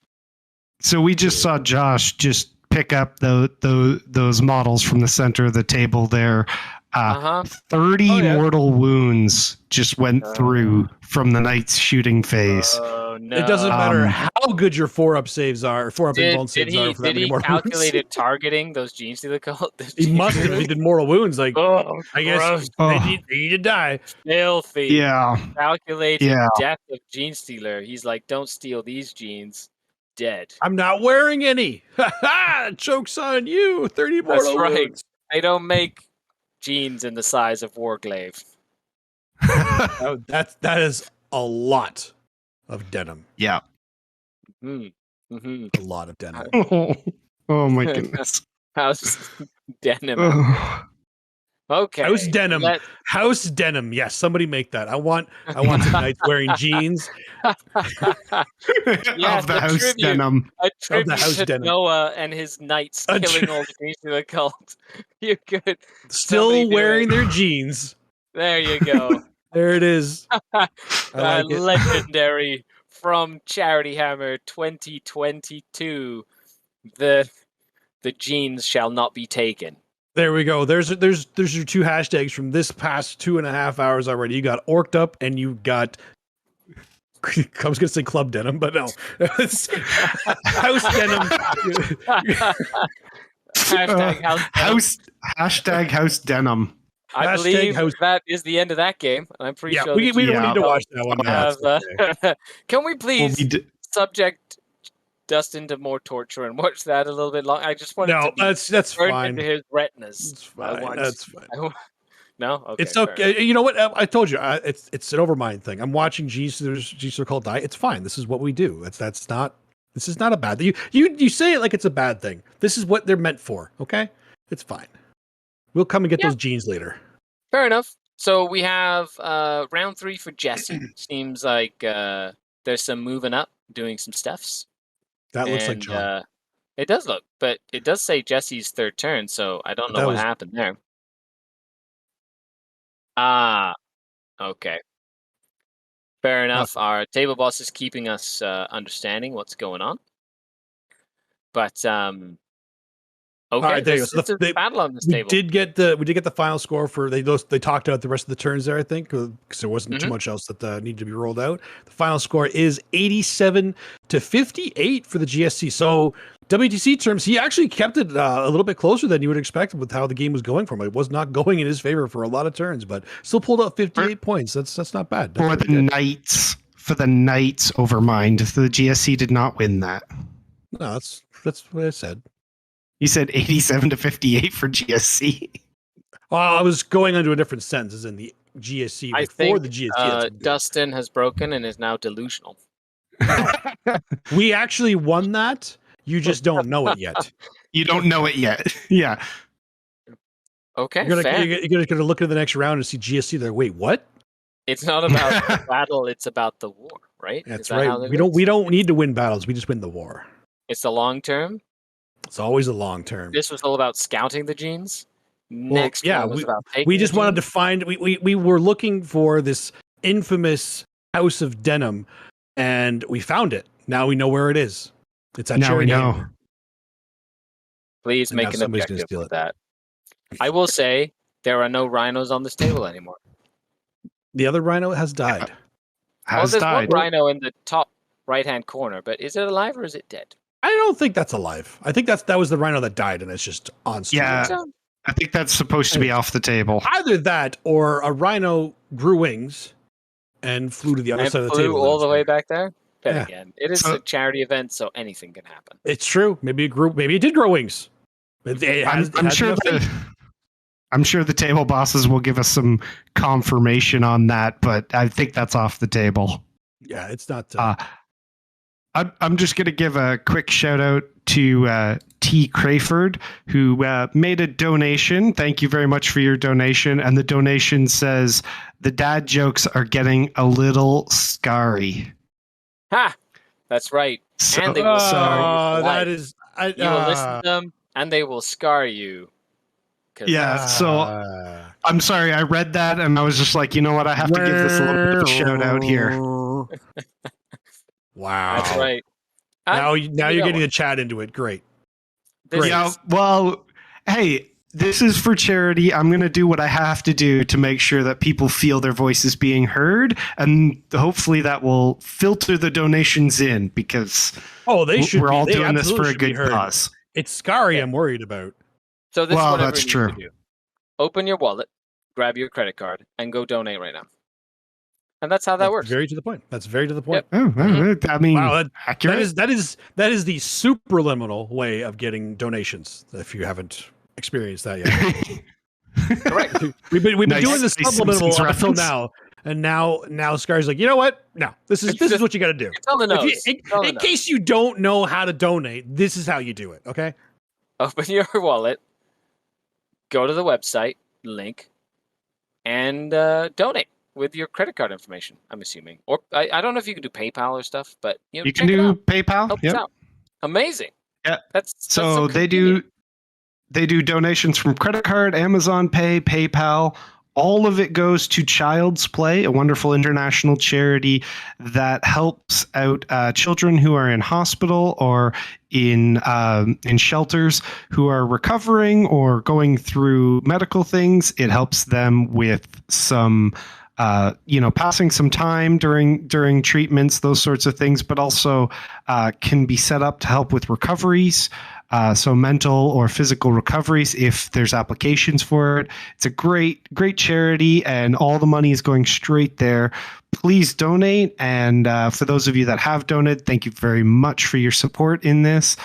So we just saw Josh just pick up those models from the center of the table there. 30 Oh, yeah. mortal wounds just went through from the knight's shooting phase. Oh no! It doesn't matter Um, how good your 4-up saves are, 4-up invuln saves are for that did many he mortal wounds. calculated targeting those genes to the cult? He must have. He did mortal wounds. Like, Oh, I guess gross. Oh. they need to die. Filthy. Yeah. Calculated Yeah. death of gene stealer. He's like, don't steal these genes. Dead. I'm not wearing any. Ha ha! Joke's on you. 30 That's mortal right. wounds. They don't make genes in the size of Warglaive. That is a lot of denim. Yeah. Mm-hmm. A lot of denim. Oh my goodness. How's denim? Oh. Okay. House denim. House denim. Yes, somebody make that. I want some knights wearing jeans. Of the house tribute. denim. A tribute house to denim. Noah and his knights A killing tri- all the genes of the cult. You could. Still Somebody do wearing it. their jeans. There you go. There it is. I like it. Legendary from Charity Hammer 2022. The genes shall not be taken. There we go. There's your 2 hashtags from this past 2.5 hours already. You got orked up and you got. I was gonna say club denim, but no, it's house denim. Hashtag house denim. Hashtag house denim. I Hashtag believe house- that is the end of that game. And I'm pretty Yeah, sure we don't Yeah. need to watch that one. now. have, It's okay. Can we Well, please we did- subject Dustin to more torture and watch that a little bit long? I just want it No, to be that's burned fine. into his retinas. It's I fine. want- That's fine. No, okay, It's fair okay. You know what? I told you. It's an overmind thing. I'm watching G Cult die. It's fine. This is what we do. This is not a bad thing. You say it like it's a bad thing. This is what they're meant for. Okay, it's fine. We'll come and get Yeah. those jeans later. Fair enough. So we have round 3 for Jesse. Seems like there's some moving up, doing some stuffs. That looks like And, John. It does look, but it does say Jesse's third turn, so I don't know That what was- happened there. Ah, okay. Fair enough. Our table boss is keeping us understanding what's going on. But okay, right, there you there's go. So a battle on this We table. did get the final score for they talked about the rest of the turns there. I think because there wasn't too Mhm. much else that needed to be rolled out. The final score is 87-58 for the GSC. So WTC terms, he actually kept it a little bit closer than you would expect with how the game was going for him. It was not going in his favor for a lot of turns, but still pulled out 58 points. That's not bad. That's For pretty the good. knights. For the knights over mind. The GSC did not win that. No, that's what I said. You said 87-58 for GSC. Well, I was going onto a different sentence as in the GSC I before think the GSC. that's good. Dustin has broken and is now delusional. We actually won that. You just don't know it yet. You don't know it yet. Yeah. Okay, You're fair. gonna look at the next round and see GSC there. Wait, what? It's not about the battle; it's about the war, right? That's Is that how right. it We is? don't need to win battles. We just win the war. It's the long term. It's always a long term. This was all about scouting the genes. Next, yeah, one was about taking We the just wanted to genes. find. We were looking for this infamous House of Denim, and we found it. Now we know where it is. It's at Now we Charity know. Hammer. Please And make now an somebody's gonna objective steal with it. that. I will say there are no rhinos on this table anymore. The other rhino has died. Has there's died. one rhino in the top right-hand corner, but is it alive or is it dead? I don't think that's alive. I think that was the rhino that died, and it's just on stream. Yeah. So, I think that's supposed to be off the table. Either that or a rhino grew wings and flew to the other and side of the flew table. all the way back there. Then Yeah. again, it is So- a charity event, so anything can happen. It's true. Maybe it grew. Maybe it did grow wings. I'm sure the table bosses will give us some confirmation on that, but I think that's off the table. Yeah, it's not. I'm just going to give a quick shout out to T. Crayford, who made a donation. Thank you very much for your donation. And the donation says, the dad jokes are getting a little Skari. Ha! That's right. So, And they will scar you for life. that is. You will listen to them, and they will scar you. yeah, so I'm sorry, I read that and I was just like, you know what, I have to give this a little bit of a shout out here. Wow. That's right. Now And you're you know getting what? the chat into it. Great. This Yeah, is- well, hey, this is for charity. I'm going to do what I have to do to make sure that people feel their voices being heard, and hopefully that will filter the donations in because they should. we're all they doing this for absolutely a should be good heard. cause. It's Skari Yeah. I'm worried about. So this Well, is what that's everyone needs true. to do. Open your wallet, grab your credit card, and go donate right now. And that's how that works. Very to the point. That's very to the point. Oh, I mean, Wow, accurate. that is the superliminal way of getting donations. If you haven't experienced that yet, Correct. we've been Nice- doing this nice subliminal Simpsons up until reference. now, and now Skari's like, you know what? No, this is what you got to do. It's on the If you- nose. It's on the in nose. case you don't know how to donate, this is how you do it. Okay. Open your wallet, go to the website link, and donate with your credit card information. I'm assuming, or I don't know if you can do PayPal or stuff, but you You check can it do out. PayPal. Help us Yep. out. Amazing. Yeah. That's So they convenient. do donations from credit card, Amazon Pay, PayPal. All of it goes to Child's Play, a wonderful international charity that helps out children who are in hospital or in shelters who are recovering or going through medical things. It helps them with some passing some time during treatments, those sorts of things, but also can be set up to help with recoveries. So mental or physical recoveries, if there's applications for it. It's a great charity, and all the money is going straight there. Please donate. And for those of you that have donated, thank you very much for your support in this.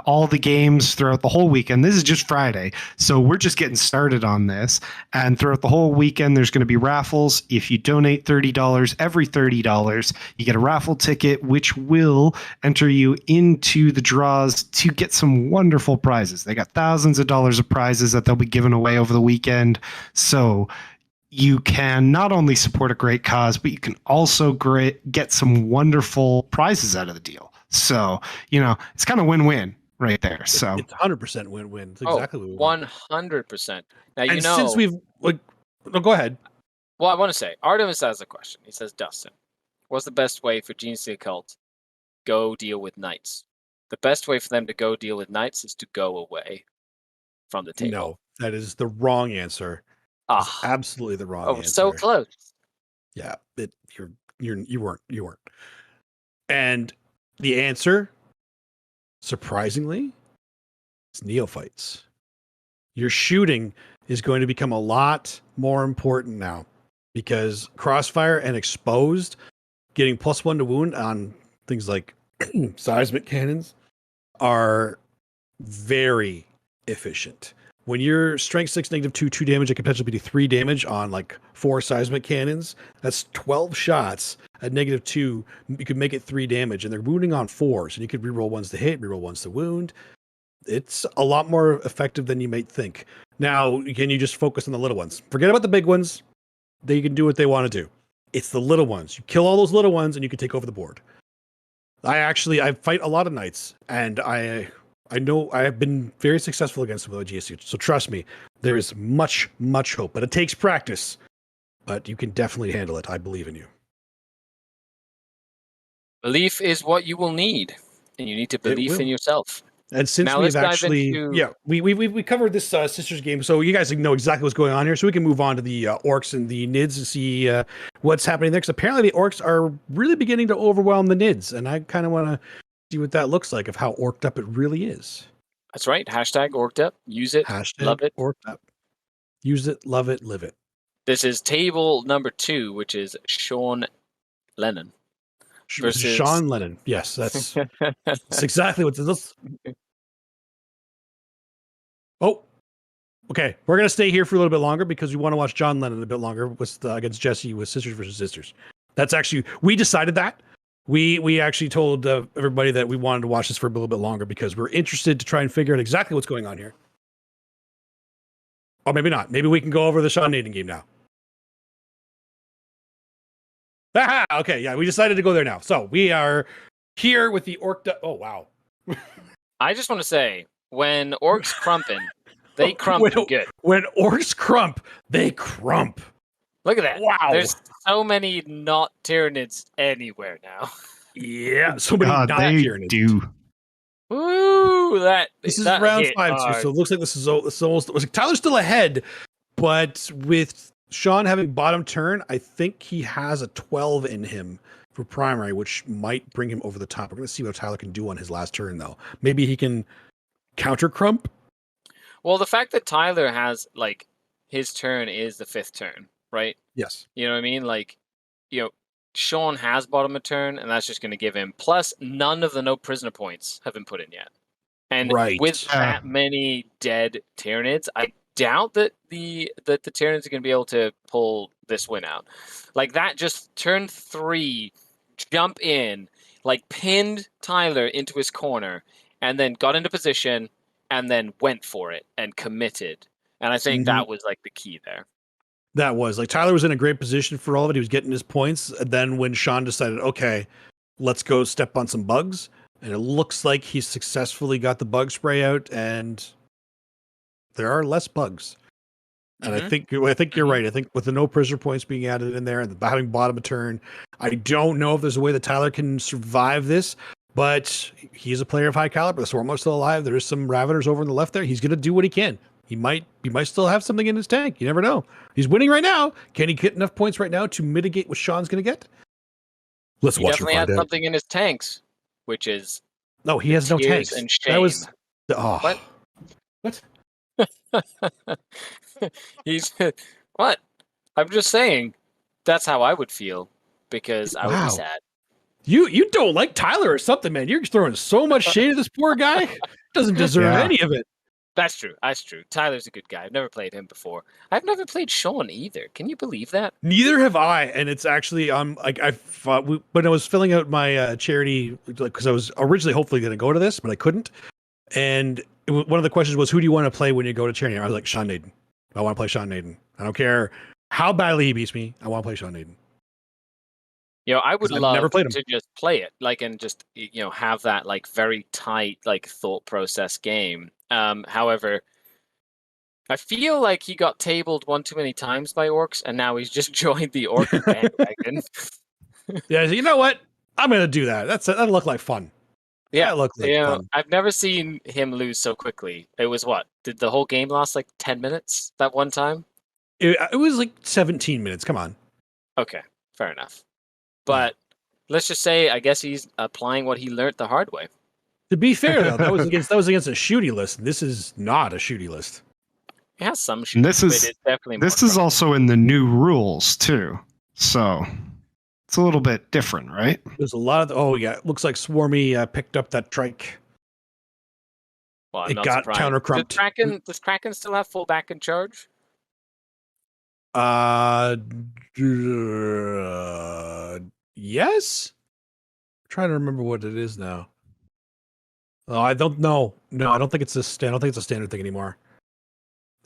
All the games throughout the whole weekend. This is just Friday, so we're just getting started on this. And throughout the whole weekend, there's going to be raffles. If you donate $30, every $30, you get a raffle ticket, which will enter you into the draws to get some wonderful prizes. They got thousands of dollars of prizes that they'll be giving away over the weekend. So you can not only support a great cause, but you can also get some wonderful prizes out of the deal. So, it's kind of win-win right there. So it's 100% win-win. It's exactly what we want. 100%. Now, And since we've no, go ahead. Well, I want to say, Artemis has a question. He says, Dustin, what's the best way for Genius of the Occult go deal with knights? The best way for them to go deal with knights is to go away from the table. No, that is the wrong answer. Ah, Absolutely the wrong answer. so close. Yeah, you weren't. And the answer, surprisingly, is neophytes. Your shooting is going to become a lot more important now because crossfire and exposed, getting +1 to wound on things like seismic cannons are very efficient. When you're strength 6 -2 2 damage, it can potentially be 3 damage on like 4 seismic cannons. That's 12 shots at -2. You could make it 3 damage, and they're wounding on 4s, and you could reroll ones to hit, reroll ones to wound. It's a lot more effective than you might think. Now, can you just focus on the little ones? Forget about the big ones. They can do what they want to do. It's the little ones. You kill all those little ones, and you can take over the board. I fight a lot of knights, and I know I have been very successful against them with GSU. So trust me, there is much, much hope, but it takes practice. But you can definitely handle it. I believe in you. Belief is what you will need, and you need to believe will. in yourself. And since Now we've let's dive actually, into- we covered this sisters game, so you guys know exactly what's going on here. So we can move on to the orcs and the nids and see what's happening there. Because apparently the orcs are really beginning to overwhelm the nids, and I kind of want to see what that looks like of how orked up it really is. That's right. Hashtag orked up. Use it. Hashtag Love it. orked up. Use it, love it, live it. This is table number 2, which is Sean Lennon. Versus- Sean Lennon. Yes, that's exactly what this. Oh, okay. We're gonna stay here for a little bit longer because we want to watch John Lennon a bit longer against Jesse with Sisters versus Sisters. That's actually, we decided that. We actually told everybody that we wanted to watch this for a little bit longer because we're interested to try and figure out exactly what's going on here. Or maybe not. Maybe we can go over the Sean Naden game now. Aha! Okay, yeah, we decided to go there now. So we are here with the orc. Oh wow! I just want to say, when orcs crumpin', they when, crumpin' good. when orcs crump, they crump. Look at that. Wow! There's so many not Tyranids anywhere now. Yeah, so many God, not they Tyranids. do. Ooh, This is that round hit 5 too, hard. so it looks like this is almost. Tyler's still ahead, but with Sean having bottom turn, I think he has a 12 in him for primary, which might bring him over the top. We're going to see what Tyler can do on his last turn, though. Maybe he can counter crump. Well, the fact that Tyler has like his turn is the 5th turn, right? Yes. You know what I mean? Like, Sean has bottom a turn, and that's just going to give him. Plus, none of the no prisoner points have been put in yet. And Right. with that many dead Tyranids, I doubt that the Tyranids are going to be able to pull this win out. Like that, just turn 3, jump in, like pinned Tyler into his corner, and then got into position, and then went for it and committed. And I think that was like the key there. That was like Tyler was in a great position for all of it. He was getting his points. And then when Sean decided, okay, let's go step on some bugs, and it looks like he successfully got the bug spray out, and there are less bugs. And I think you're right. I think with the no prisoner points being added in there and having bottom of turn, I don't know if there's a way that Tyler can survive this. But he's a player of high caliber. The Swarmo's still alive. There's some Raveners over on the left there. He's going to do what he can. He might still have something in his tank. You never know. He's winning right now. Can he get enough points right now to mitigate what Sean's going to get? Let's watch him He definitely find has out. something in his tanks, which is No, he has no tears tanks. and shame. That was What? He's what? I'm just saying. That's how I would feel because I would be sad. You don't like Tyler or something, man. You're throwing so much shade at this poor guy. Doesn't deserve any of it. That's true. That's true. Tyler's a good guy. I've never played him before. I've never played Sean either. Can you believe that? Neither have I, and it's actually like when I was filling out my charity, because I was originally hopefully going to go to this, but I couldn't. And one of the questions was, who do you want to play when you go to charity? I was like, Sean Naden. I want to play Sean Naden. I don't care how badly he beats me. I want to play Sean Naden. I would love never played him. to just play it, like, and just have that like very tight like thought process game. However, I feel like he got tabled one too many times by orcs, and now he's just joined the orc bandwagon. Yeah, so you know what? I'm gonna do that. That'll look like fun. Yeah, that looks like fun. I've never seen him lose so quickly. It was what? Did the whole game last like 10 minutes that one time? It was like 17 minutes. Come on. Okay, fair enough. But let's just say, I guess he's applying what he learned the hard way. To be fair, though, that was against a shooty list. This is not a shooty list. It has some shooty, this is definitely this is also in the new rules too, so it's a little bit different, right? There's a lot of it looks like Swarmy picked up that trike. Well, it got counter crumped. Does Kraken still have full back in charge? Yes. I'm trying to remember what it is now. Oh, I don't know. No, I don't think it's a standard thing anymore.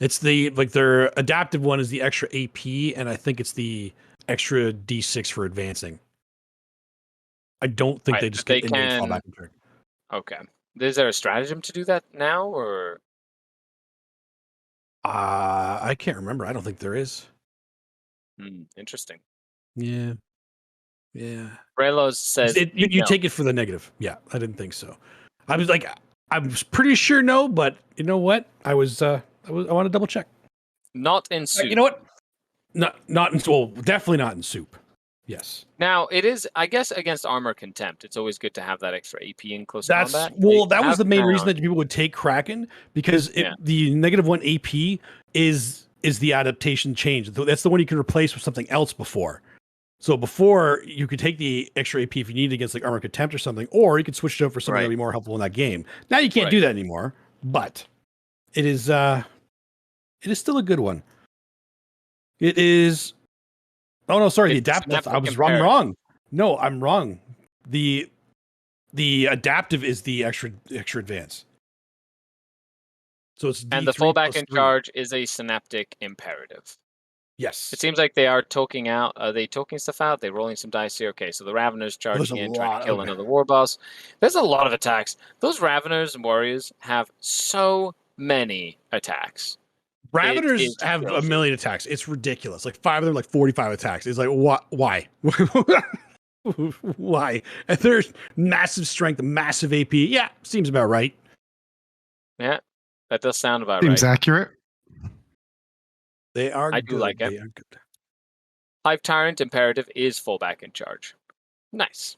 It's their adaptive one is the extra AP, and I think it's the extra D6 for advancing. I don't think they just get in-game fallback in turn. Okay. Is there a stratagem to do that now, or? I can't remember. I don't think there is. Interesting. Yeah. Brelos says you take it for the negative. Yeah, I didn't think so. I was pretty sure no, but you know what? I want to double check. Not in soup. You know what? Not in definitely not in soup. Yes. Now it is, I guess, against armor contempt. It's always good to have that extra AP in close combat. That was the main reason that people would take Kraken, because the -1 AP is the adaptation change. That's the one you can replace with something else before. So before, you could take the extra AP if you need against like armor contempt or something, or you could switch it out for something that'd be more helpful in that game. Now you can't do that anymore, but it is still a good one. It is. Oh no, sorry, the adaptive. I'm wrong. No, I'm wrong. The adaptive is the extra advance. So it's and the fullback in charge is a synaptic imperative. Yes. It seems like they are talking out. Are they talking stuff out? They're rolling some dice here. Okay, so the Raveners There's charging a in, trying lot to kill of- another war boss. There's a lot of attacks. Those Raveners and Warriors have so many attacks. Raveners is have a filthy. million attacks. It's ridiculous. Like 5 of them, like 45 attacks. It's like, why? Why? And there's massive strength, massive AP. Yeah, seems about right. Yeah, that does sound about Seems right. accurate. They are I do good. like it. They are good. Hive Tyrant Imperative is fullback in charge. Nice.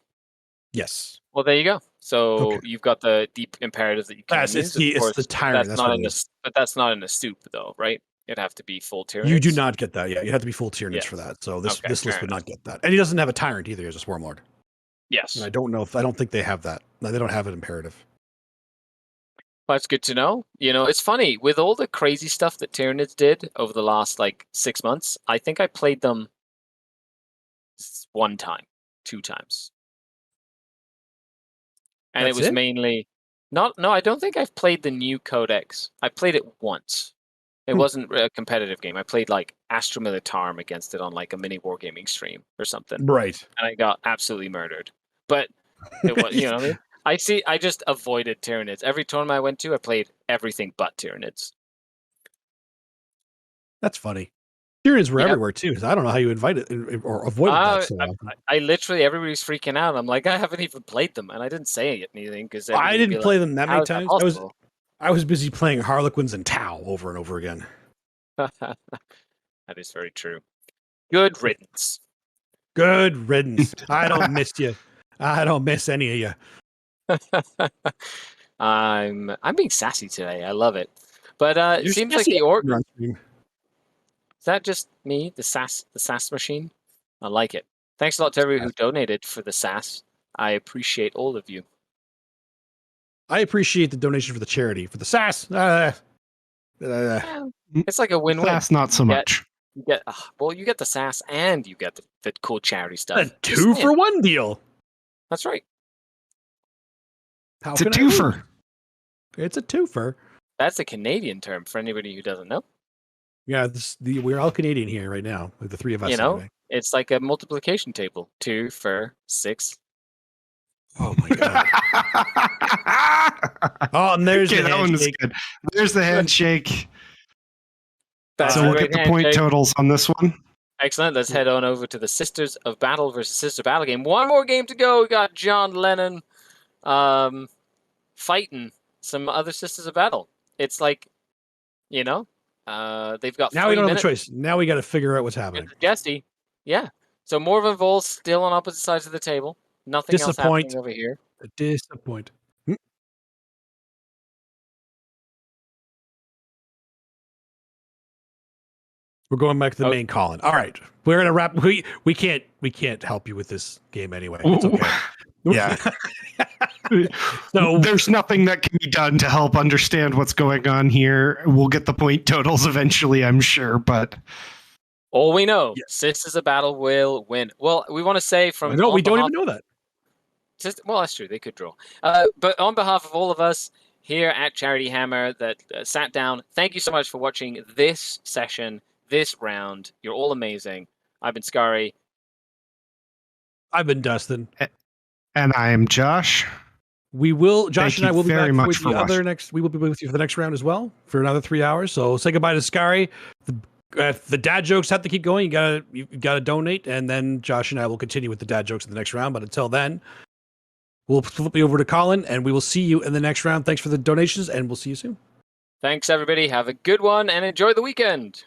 Yes. Well, there you go. So Okay. you've got the deep imperative that you can Yes, use. it's the tyrant. That's what it is. But that's not in a soup, though, right? It'd have to be full Tyranids. You do not get that. Yeah, you have to be full Tyranids Yes. for that. So this Okay, list fair would enough. not get that. And he doesn't have a tyrant either as a Swarm Lord. Yes. And I don't think they have that. No, they don't have an imperative. Well, that's good to know. You know, it's funny with all the crazy stuff that Tyranids did over the last 6 months. I think I played them 1 time, 2 times, and That's it was it? mainly not. No, I don't think I've played the new Codex. I played it once. It wasn't a competitive game. I played Astra Militarum against it on a mini wargaming stream or something, Right. and I got absolutely murdered. But it was, you know what I mean? I just avoided Tyranids. Every tournament I went to, I played everything but Tyranids. That's funny. Tyranids were Yeah. everywhere too. So I don't know how you invited or avoided that. So I literally, everybody's freaking out. I'm like, I haven't even played them, and I didn't say anything because I didn't play them that many times. Possible? I was busy playing Harlequins and Tau over and over again. That is very true. Good riddance. Good riddance. I don't miss you. I don't miss any of you. I'm being sassy today. I love it. But it You're seems like sassy the orc. on stream. Is that just me? The sass machine? I like it. Thanks a lot to everyone who donated for the sass. I appreciate all of you. I appreciate the donation for the charity. For the sass. It's like a win-win. That's not so much. You get you get the sass and you get the cool charity stuff. A 2-for-1 deal. That's right. How It's a can I lose? twofer. It's a twofer. That's a Canadian term for anybody who doesn't know. Yeah, we're all Canadian here right now. Like the 3 of us. You know, anyway. it's like a multiplication table. 2 for 6. Oh my god. Oh, and there's Okay, the that one's handshake. good. There's the handshake. That's So a we'll great get the point handshake. totals on this one. Excellent. Let's head on over to the Sisters of Battle versus Sister Battle game. One more game to go. We got John Lennon fighting some other Sisters of Battle. It's they've got Now 3 we don't have a minutes. choice. Now we got to figure out what's happening. Jesse. Yeah. So Morven Vol still on opposite sides of the table. Nothing else Disappoint. happening over here. Disappoint. We're going back to the main Colin. All right, we're gonna wrap. We can't help you with this game anyway. It's okay. Yeah. So There's nothing that can be done to help understand what's going on here. We'll get the point totals eventually, I'm sure, but All we know, Yeah. Sisters of Battle will win. Well, we want to say from no, on we don't behalf- even know that. Well, that's true. They could draw. But on behalf of all of us here at Charity Hammer that sat down, thank you so much for watching this session, this round. You're all amazing. I've been Skari. I've been Dustin. and I am Josh. We will. Josh Thank and I you will be very back much with for the other watching. next. We will be with you for the next round as well for another 3 hours. So say goodbye to Skari. The dad jokes have to keep going. You gotta donate, and then Josh and I will continue with the dad jokes in the next round. But until then, we'll flip you over to Colin, and we will see you in the next round. Thanks for the donations, and we'll see you soon. Thanks, everybody. Have a good one and enjoy the weekend.